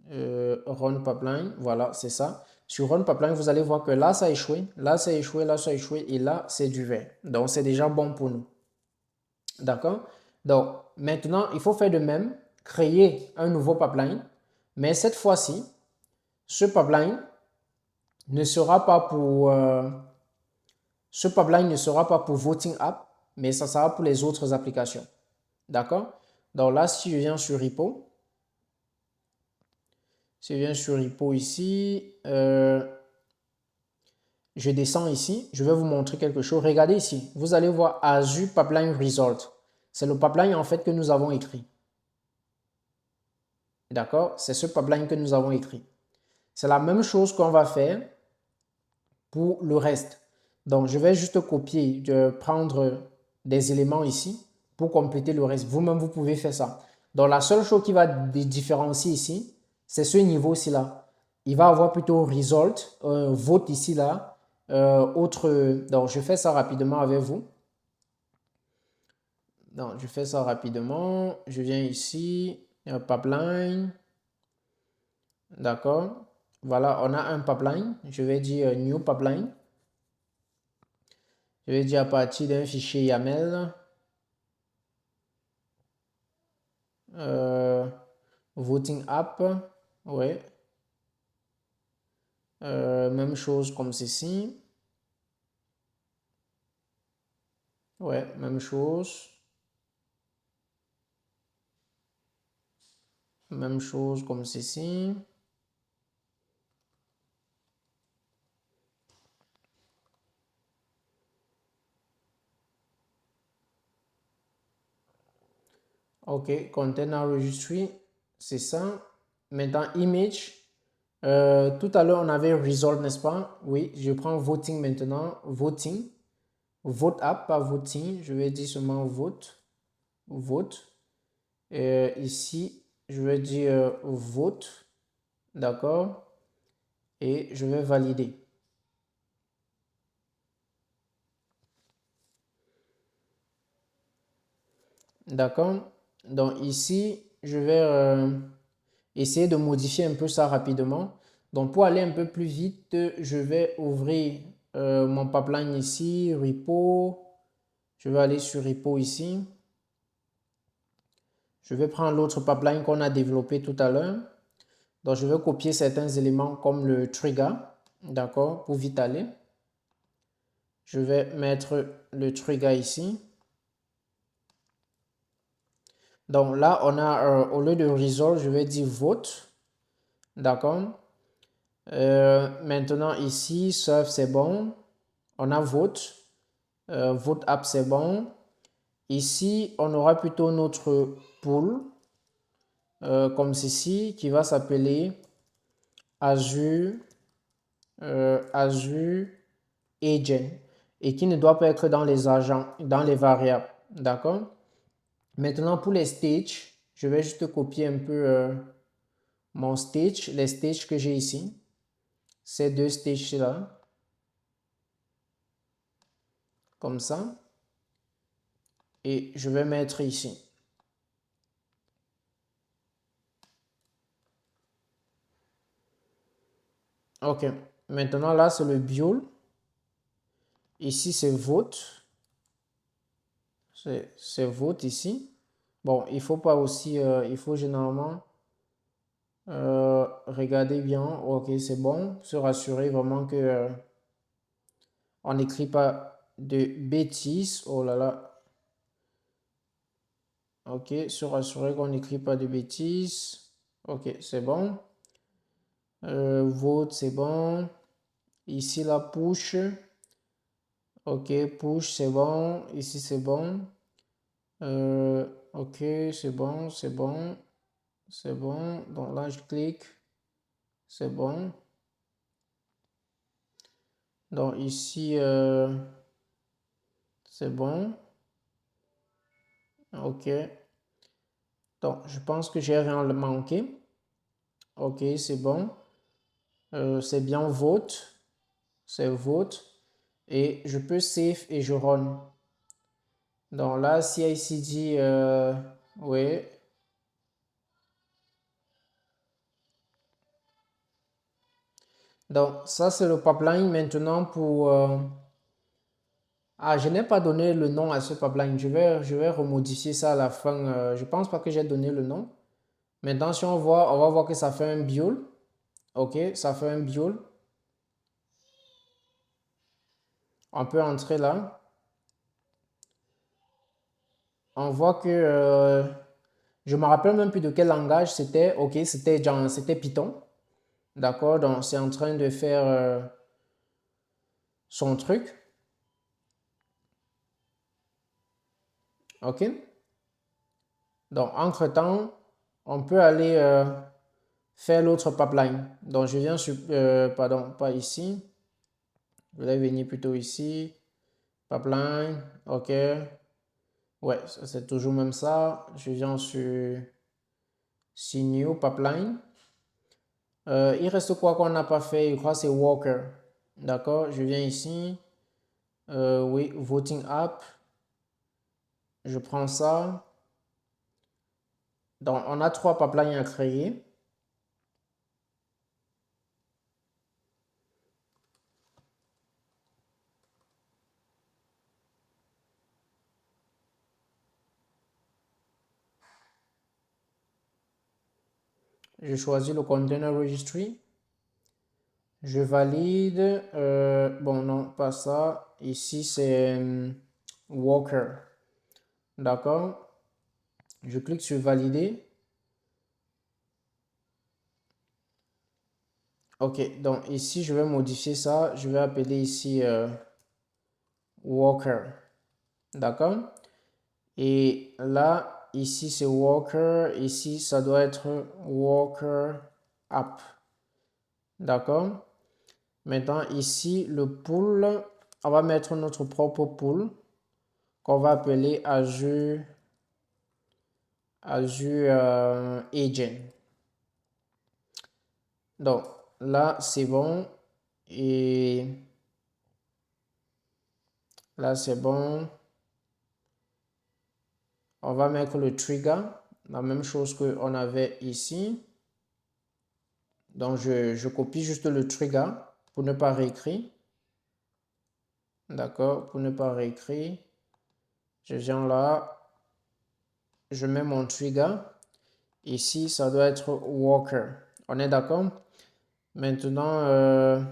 run pipeline, voilà, c'est ça. Sur run pipeline, vous allez voir que là, ça a échoué, là, ça a échoué, là, ça a échoué, et là, c'est du vert. Donc, c'est déjà bon pour nous. D'accord? Donc, maintenant, il faut faire de même, créer un nouveau pipeline, mais cette fois-ci, ce pipeline ne sera pas pour Voting App, mais ça sera pour les autres applications. D'accord? Donc là, si je viens sur repo, ici, je descends ici, je vais vous montrer quelque chose. Regardez ici, vous allez voir Azure Pipeline Result. C'est le pipeline en fait que nous avons écrit. D'accord? C'est ce pipeline que nous avons écrit. C'est la même chose qu'on va faire pour le reste. Donc, je vais juste copier, prendre des éléments ici pour compléter le reste. Vous-même, vous pouvez faire ça. Donc, la seule chose qui va différencier ici, c'est ce niveau-ci là. Il va avoir plutôt result, vote ici là, autre. Donc, je fais ça rapidement avec vous. Donc, je fais ça rapidement. Je viens ici, pipeline. D'accord. Voilà, on a un pipeline. Je vais dire new pipeline. Je vais dire à partir d'un fichier YAML. Voting app. Ouais. Même chose comme ceci. Ouais, même chose. Même chose comme ceci. Ok, container registry, c'est ça. Maintenant, image. Tout à l'heure, on avait result, n'est-ce pas? Oui, je prends voting maintenant. Voting. Vote app, pas voting. Je vais dire seulement vote. Vote. Ici, je vais dire vote. D'accord? Et je vais valider. D'accord? Donc ici, je vais essayer de modifier un peu ça rapidement. Donc pour aller un peu plus vite, je vais ouvrir mon pipeline ici, repo. Je vais aller sur repo ici. Je vais prendre l'autre pipeline qu'on a développé tout à l'heure. Donc je vais copier certains éléments comme le trigger. D'accord? Pour vite aller. Je vais mettre le trigger ici. Donc là, on a, au lieu de result, je vais dire vote. D'accord? Maintenant ici, serve c'est bon. On a vote. Vote app c'est bon. Ici, on aura plutôt notre pool. Comme ceci, qui va s'appeler Azure, Azure Agent. Et qui ne doit pas être dans les agents, dans les variables. D'accord? Maintenant, pour les stages, je vais juste copier un peu mon stage, les stages que j'ai ici. Ces deux stages-là. Comme ça. Et je vais mettre ici. Ok. Maintenant, là, c'est le biol. Ici, c'est vote. C'est vote ici. Bon, il faut pas aussi, il faut généralement regarder bien. Ok, c'est bon. Se rassurer vraiment que on n'écrit pas de bêtises. Oh là là. Ok, se rassurer qu'on n'écrit pas de bêtises. Ok, c'est bon. Vote, c'est bon. Ici, la push. Ok, push, c'est bon. Ici, c'est bon. Ok, c'est bon, c'est bon. C'est bon. Donc là, je clique. C'est bon. Donc ici, c'est bon. Ok. Donc, je pense que j'ai rien manqué. Ok, c'est bon. C'est bien vote. C'est vote. Et je peux save et je run. Donc là, CI/CD, oui. Donc ça, c'est le pipeline maintenant pour... Ah, je n'ai pas donné le nom à ce pipeline. Je vais remodifier ça à la fin. Je pense pas que j'ai donné le nom. Maintenant, si on va voir que ça fait un biol. Ok, ça fait un biol. On peut entrer là. On voit que je me rappelle même plus de quel langage c'était. Ok, c'était Python. D'accord, donc c'est en train de faire son truc. Ok. Donc, entre-temps, on peut aller faire l'autre pipeline. Donc, je viens sur, pardon, pas ici. Je vais venir plutôt ici. Pipeline, OK. Ouais, c'est toujours même ça. Je viens sur New Pipeline. Il reste quoi qu'on n'a pas fait? Je crois que c'est Walker. D'accord, je viens ici. Oui, Voting App. Je prends ça. Donc, on a 3 pipelines à créer. Je choisis le Container Registry. Je valide. Bon, non, pas ça. Ici, c'est Walker. D'accord. Je clique sur Valider. OK, donc ici, je vais modifier ça. Je vais appeler ici Walker. D'accord. Et là, ici, c'est Walker. Ici, ça doit être Walker App. D'accord. Maintenant, ici, le pool, on va mettre notre propre pool qu'on va appeler Azure Agent. Donc, là, c'est bon. Et là, c'est bon. On va mettre le trigger, la même chose qu'on avait ici. Donc, je copie juste le trigger pour ne pas réécrire. D'accord, pour ne pas réécrire. Je viens là, je mets mon trigger. Ici, ça doit être Walker. On est d'accord? Maintenant,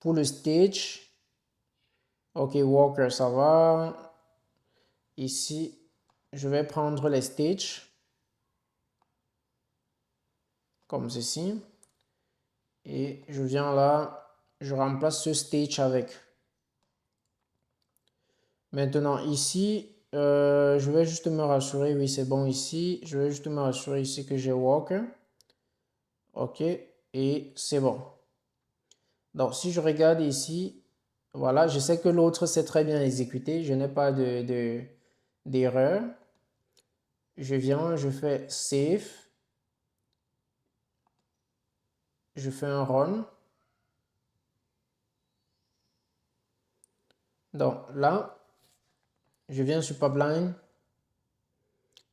pour le stage, ok, Walker, ça va. Ici, je vais prendre les stages, comme ceci. Et je viens là, je remplace ce stage avec. Maintenant, ici, je vais juste me rassurer, oui, c'est bon ici. Je vais juste me rassurer ici que j'ai Walker. Ok, et c'est bon. Donc, si je regarde ici, voilà, je sais que l'autre s'est très bien exécuté. Je n'ai pas d'erreur. Je viens, je fais Save. Je fais un Run. Donc, là, je viens sur Pipeline.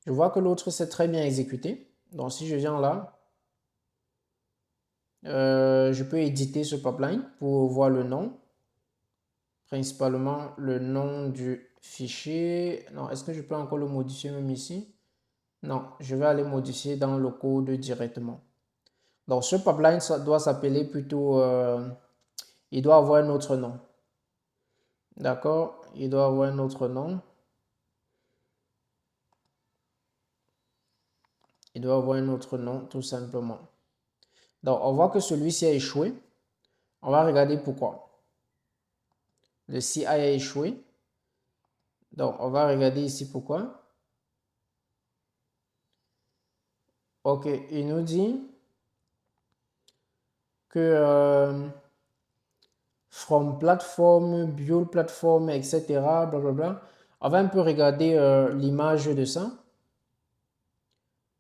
Je vois que l'autre s'est très bien exécuté. Donc, si je viens là, je peux éditer ce pipeline pour voir le nom. Principalement le nom du fichier. Non, est-ce que je peux encore le modifier même ici? Non, je vais aller modifier dans le code directement. Donc, ce pipeline ça doit s'appeler plutôt, il doit avoir un autre nom. D'accord? Il doit avoir un autre nom. Il doit avoir un autre nom, tout simplement. Donc, on voit que celui-ci a échoué. On va regarder pourquoi. Le CI a échoué. Donc, on va regarder ici pourquoi. OK, il nous dit que from platform, build platform, etc. Blablabla. On va un peu regarder l'image de ça.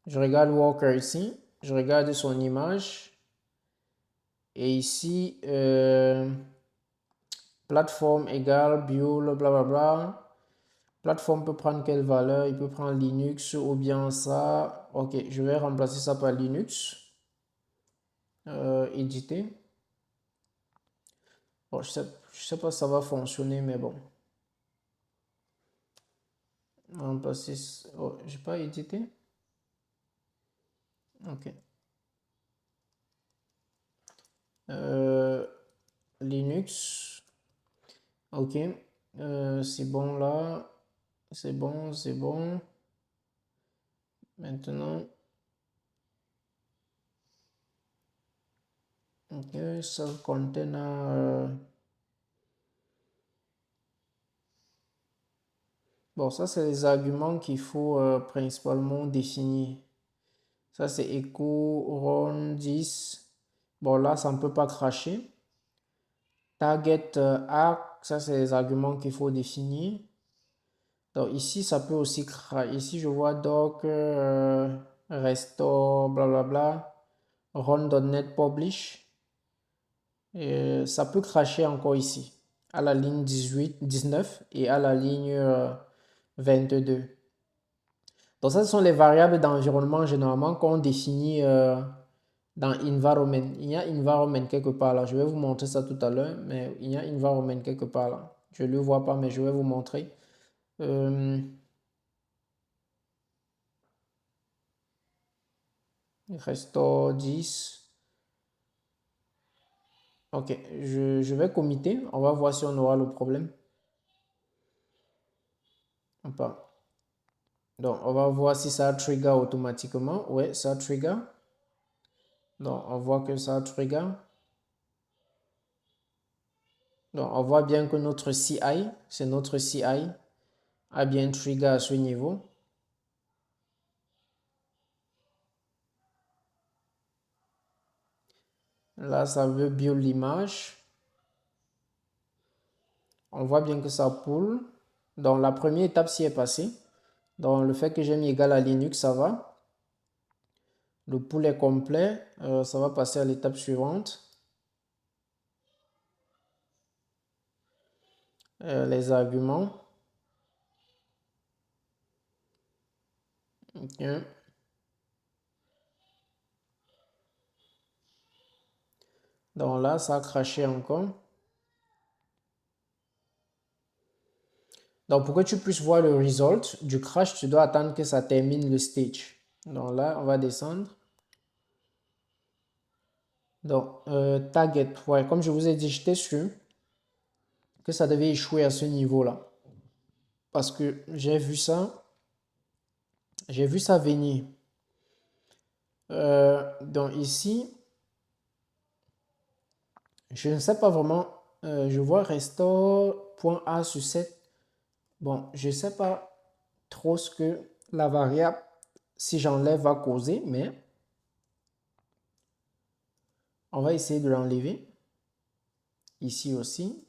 Je regarde Walker ici. Je regarde son image. Et ici, plateforme égale build, blablabla. Plateforme peut prendre quelle valeur? Il peut prendre Linux ou bien ça. Ok, je vais remplacer ça par Linux. Éditer. Bon, je sais pas si ça va fonctionner, mais bon. Remplacer. Oh, j'ai pas édité. Ok. Linux. Ok. C'est bon là. C'est bon, c'est bon. Maintenant. Ok, self-container. Bon, ça, c'est les arguments qu'il faut principalement définir. Ça, c'est echo, ron 10. Bon, là, ça ne peut pas cracher. Target arc, ça, c'est les arguments qu'il faut définir. Donc, ici, ça peut aussi cracher. Ici, je vois doc, restore, blablabla, run.net publish. Et ça peut cracher encore ici, à la ligne 18, 19 et à la ligne 22. Donc ça, ce sont les variables d'environnement généralement qu'on définit dans environment. Il y a environment quelque part là. Je vais vous montrer ça tout à l'heure, mais il y a environment quelque part là. Je ne le vois pas, mais je vais vous montrer. Restore 10. Ok, je vais committer. On va voir si on aura le problème. Ou pas. Donc, on va voir si ça trigger automatiquement. Ouais, ça trigger. Donc, on voit que ça trigger. Donc, on voit bien que notre CI, c'est notre CI, a bien trigger à ce niveau. Là, ça veut build l'image. On voit bien que ça pull. Donc, la première étape s'y est passée. Donc, le fait que j'ai mis égal à Linux, ça va. Le pull est complet. Ça va passer à l'étape suivante. Les arguments. Ok. Donc là, ça a craché encore. Donc pour que tu puisses voir le result du crash, tu dois attendre que ça termine le stage. Donc là, on va descendre. Donc, target, ouais, comme je vous ai dit, j'étais sûr que ça devait échouer à ce niveau-là. Parce que j'ai vu ça venir. Donc ici, je ne sais pas vraiment, je vois restore.a sur 7. Bon, je ne sais pas trop ce que la variable, si j'enlève, va causer, mais on va essayer de l'enlever. Ici aussi,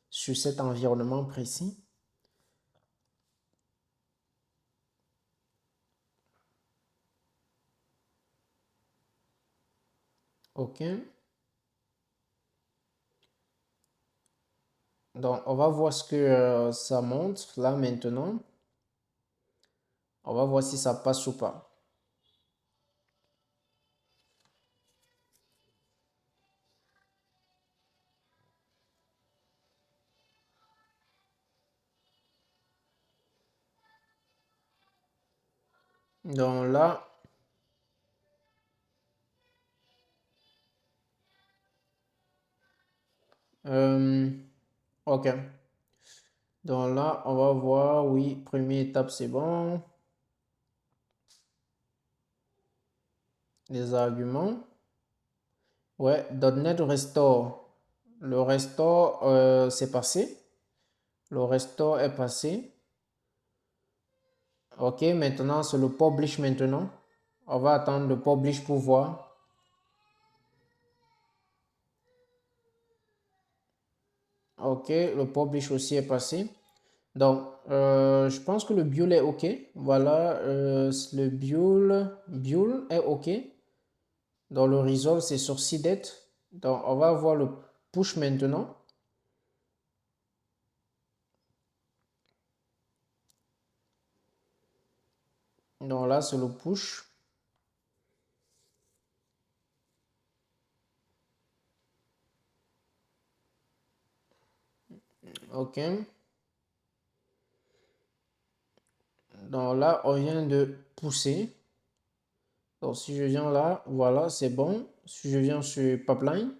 sur cet environnement précis. OK. Donc, on va voir ce que ça montre là maintenant. On va voir si ça passe ou pas. Donc là, OK. Donc là, on va voir, oui, première étape, c'est bon. Les arguments. Ouais, .NET Restore. Le restore, c'est passé. Le restore est passé. OK, maintenant, c'est le publish maintenant. On va attendre le publish pour voir. OK, le publish aussi est passé. Donc, je pense que le build est OK. Voilà, le build est OK. Donc, le result, c'est sur seeded. Donc, on va voir le push maintenant. Donc là, c'est le push. OK. Donc là, on vient de pousser. Donc, si je viens là, voilà, c'est bon. Si je viens sur pipeline.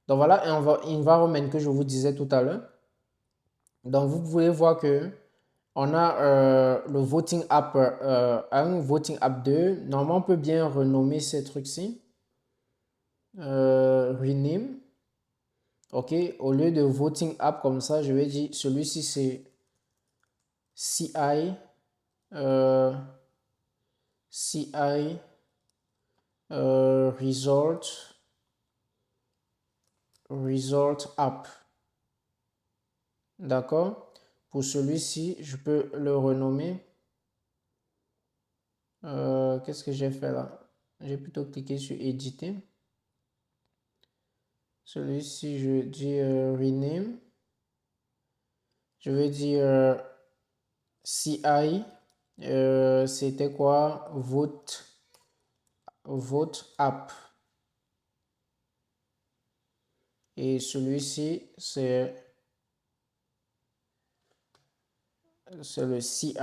Donc, voilà un environment que je vous disais tout à l'heure. Donc, vous pouvez voir que on a le voting app 1, voting app 2. Normalement, on peut bien renommer ces trucs-ci. Rename. OK. Au lieu de voting app comme ça, je vais dire celui-ci, CI, CI result app. D'accord? Pour celui-ci, je peux le renommer. Qu'est-ce que j'ai fait là? J'ai plutôt cliqué sur éditer. Celui-ci, je dis rename. Je vais dire CI. C'était quoi? Vote app. Et celui-ci, c'est le CI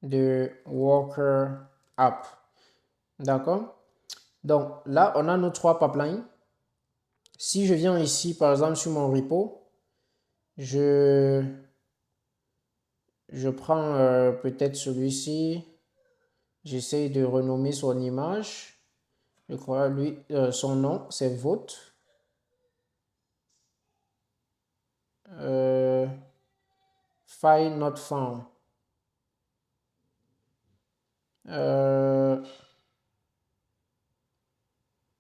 de Worker app. D'accord? Donc là, on a nos trois pipelines. Si je viens ici, par exemple, sur mon repo, je prends peut-être celui-ci. J'essaye de renommer son image. Je crois, lui, son nom, c'est vote. File not found.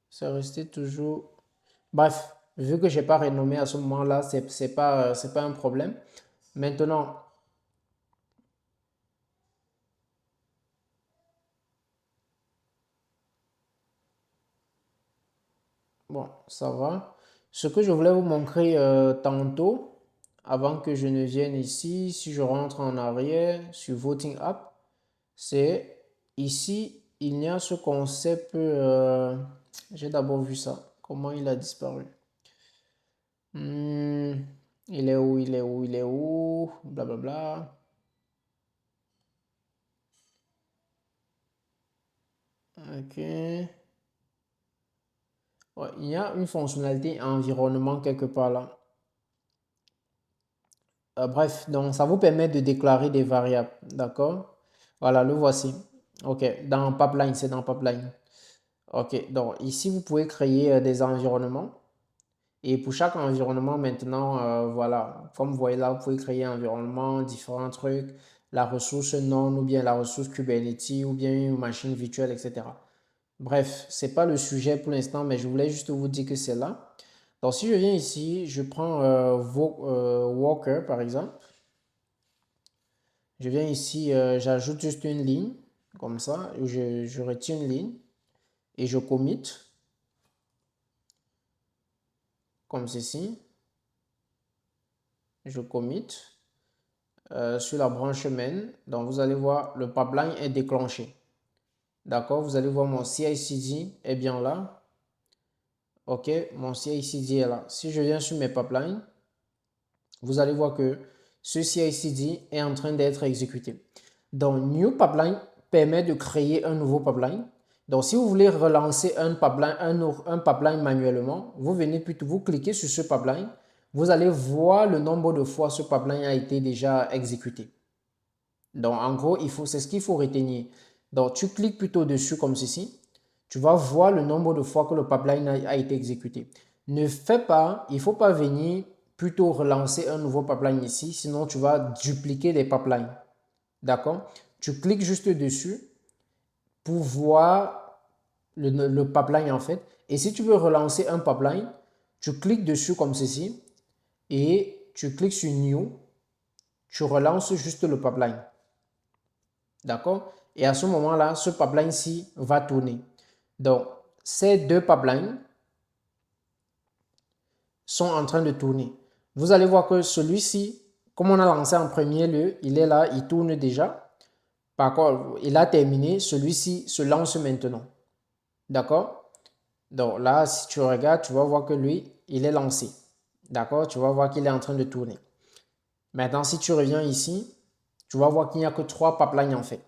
C'est resté toujours. Bref, vu que je n'ai pas renommé à ce moment-là, c'est pas un problème. Maintenant, bon, ça va. Ce que je voulais vous montrer tantôt, avant que je ne vienne ici, si je rentre en arrière sur Voting App, c'est ici, il y a ce concept. J'ai d'abord vu ça. Comment il a disparu? Il est où? Il est où? Il est où? Blablabla. Ok. Ouais, il y a une fonctionnalité environnement quelque part là. Bref, donc ça vous permet de déclarer des variables. D'accord? Voilà, le voici. Ok, dans Pipeline, c'est dans Pipeline. Ok, donc ici, vous pouvez créer des environnements. Et pour chaque environnement, maintenant, voilà, comme vous voyez là, vous pouvez créer un environnement, différents trucs, la ressource non, ou bien la ressource Kubernetes, ou bien une machine virtuelle, etc. Bref, ce n'est pas le sujet pour l'instant, mais je voulais juste vous dire que c'est là. Donc, si je viens ici, je prends Walker, par exemple. Je viens ici, j'ajoute juste une ligne, comme ça, je retire une ligne et je commit, comme ceci. Je commit sur la branche main. Donc, vous allez voir, le pipeline est déclenché. D'accord? Vous allez voir mon CI/CD est bien là. OK, mon CI/CD est là. Si je viens sur mes pipelines, vous allez voir que ce CI/CD est en train d'être exécuté. Donc, New Pipeline permet de créer un nouveau pipeline. Donc, si vous voulez relancer un pipeline manuellement, vous venez plutôt, vous cliquez sur ce pipeline, vous allez voir le nombre de fois ce pipeline a été déjà exécuté. Donc, en gros, c'est ce qu'il faut retenir. Donc, tu cliques plutôt dessus comme ceci. Tu vas voir le nombre de fois que le pipeline a été exécuté. Ne fais pas, il ne faut pas venir plutôt relancer un nouveau pipeline ici, sinon tu vas dupliquer les pipelines. D'accord? Tu cliques juste dessus pour voir le pipeline en fait. Et si tu veux relancer un pipeline, tu cliques dessus comme ceci et tu cliques sur New. Tu relances juste le pipeline. D'accord? Et à ce moment-là, ce pipeline-ci va tourner. Donc, ces deux pipelines sont en train de tourner. Vous allez voir que celui-ci, comme on a lancé en premier lieu, il est là, il tourne déjà. Par contre, il a terminé, celui-ci se lance maintenant. D'accord? Donc là, si tu regardes, tu vas voir que lui, il est lancé. D'accord? Tu vas voir qu'il est en train de tourner. Maintenant, si tu reviens ici, tu vas voir qu'il n'y a que 3 pipelines en fait.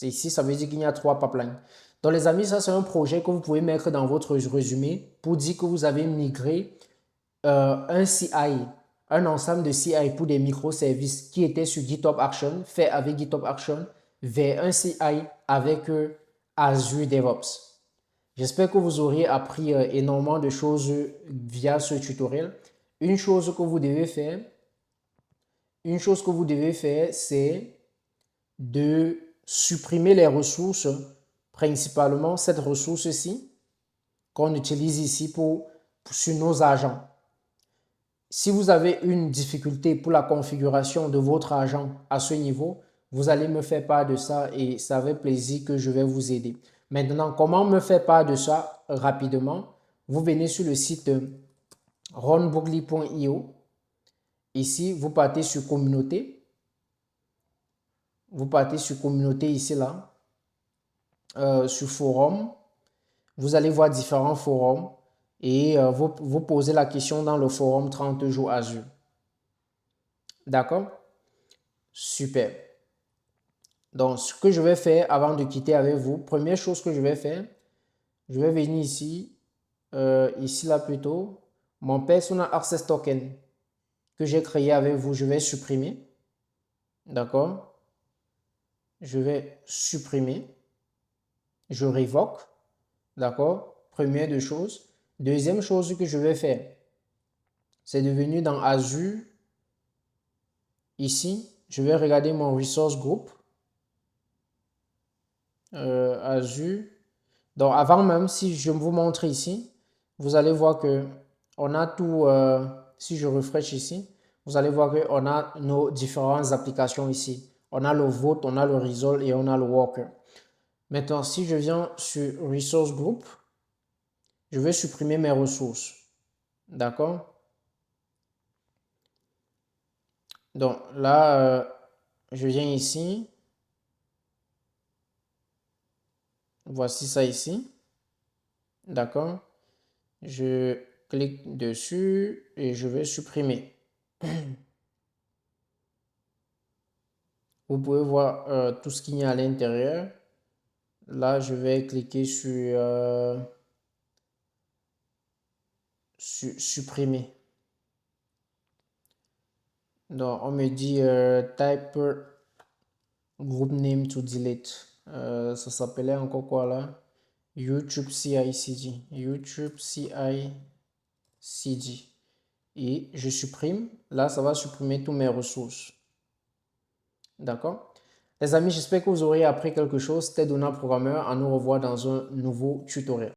Ici, ça veut dire qu'il y a 3 pipelines. Donc les amis, ça c'est un projet que vous pouvez mettre dans votre résumé pour dire que vous avez migré un CI, un ensemble de CI pour des microservices qui étaient sur GitHub Action, fait avec GitHub Action, vers un CI avec Azure DevOps. J'espère que vous aurez appris énormément de choses via ce tutoriel. Une chose que vous devez faire, une chose que vous devez faire, c'est de supprimer les ressources, principalement cette ressource-ci, qu'on utilise ici sur nos agents. Si vous avez une difficulté pour la configuration de votre agent à ce niveau, vous allez me faire part de ça et c'est avec plaisir que je vais vous aider. Maintenant, comment me faire part de ça rapidement? Vous venez sur le site ronbookly.io. Ici, vous partez sur communauté. Vous partez sur communauté ici, là. Sur forum. Vous allez voir différents forums et vous posez la question dans le forum 30 jours Azure. D'accord? Super. Donc, ce que je vais faire avant de quitter avec vous, première chose que je vais faire, je vais venir ici, ici là plutôt, mon Personal Access Token que j'ai créé avec vous, je vais supprimer. D'accord? Je vais supprimer. Je révoque. D'accord? Première des choses. Deuxième chose que je vais faire, c'est de venir dans Azure. Ici, je vais regarder mon Resource Group. Azure. Donc, avant même, si je vous montre ici, vous allez voir que on a tout. Si je refresh ici, vous allez voir qu'on a nos différentes applications ici. On a le Vote, on a le Resolve et on a le Worker. Maintenant, si je viens sur Resource Group, je vais supprimer mes ressources. D'accord? Donc là, je viens ici. Voici ça ici. D'accord? Je clique dessus et je vais supprimer. Vous pouvez voir tout ce qu'il y a à l'intérieur. Là, je vais cliquer sur supprimer. Donc, on me dit type group name to delete. Ça s'appelait encore quoi là? YouTube CI/CD. YouTube CI/CD. Et je supprime. Là, ça va supprimer toutes mes ressources. D'accord? Les amis, j'espère que vous aurez appris quelque chose. C'était Donald Programmeur. À nous revoir dans un nouveau tutoriel.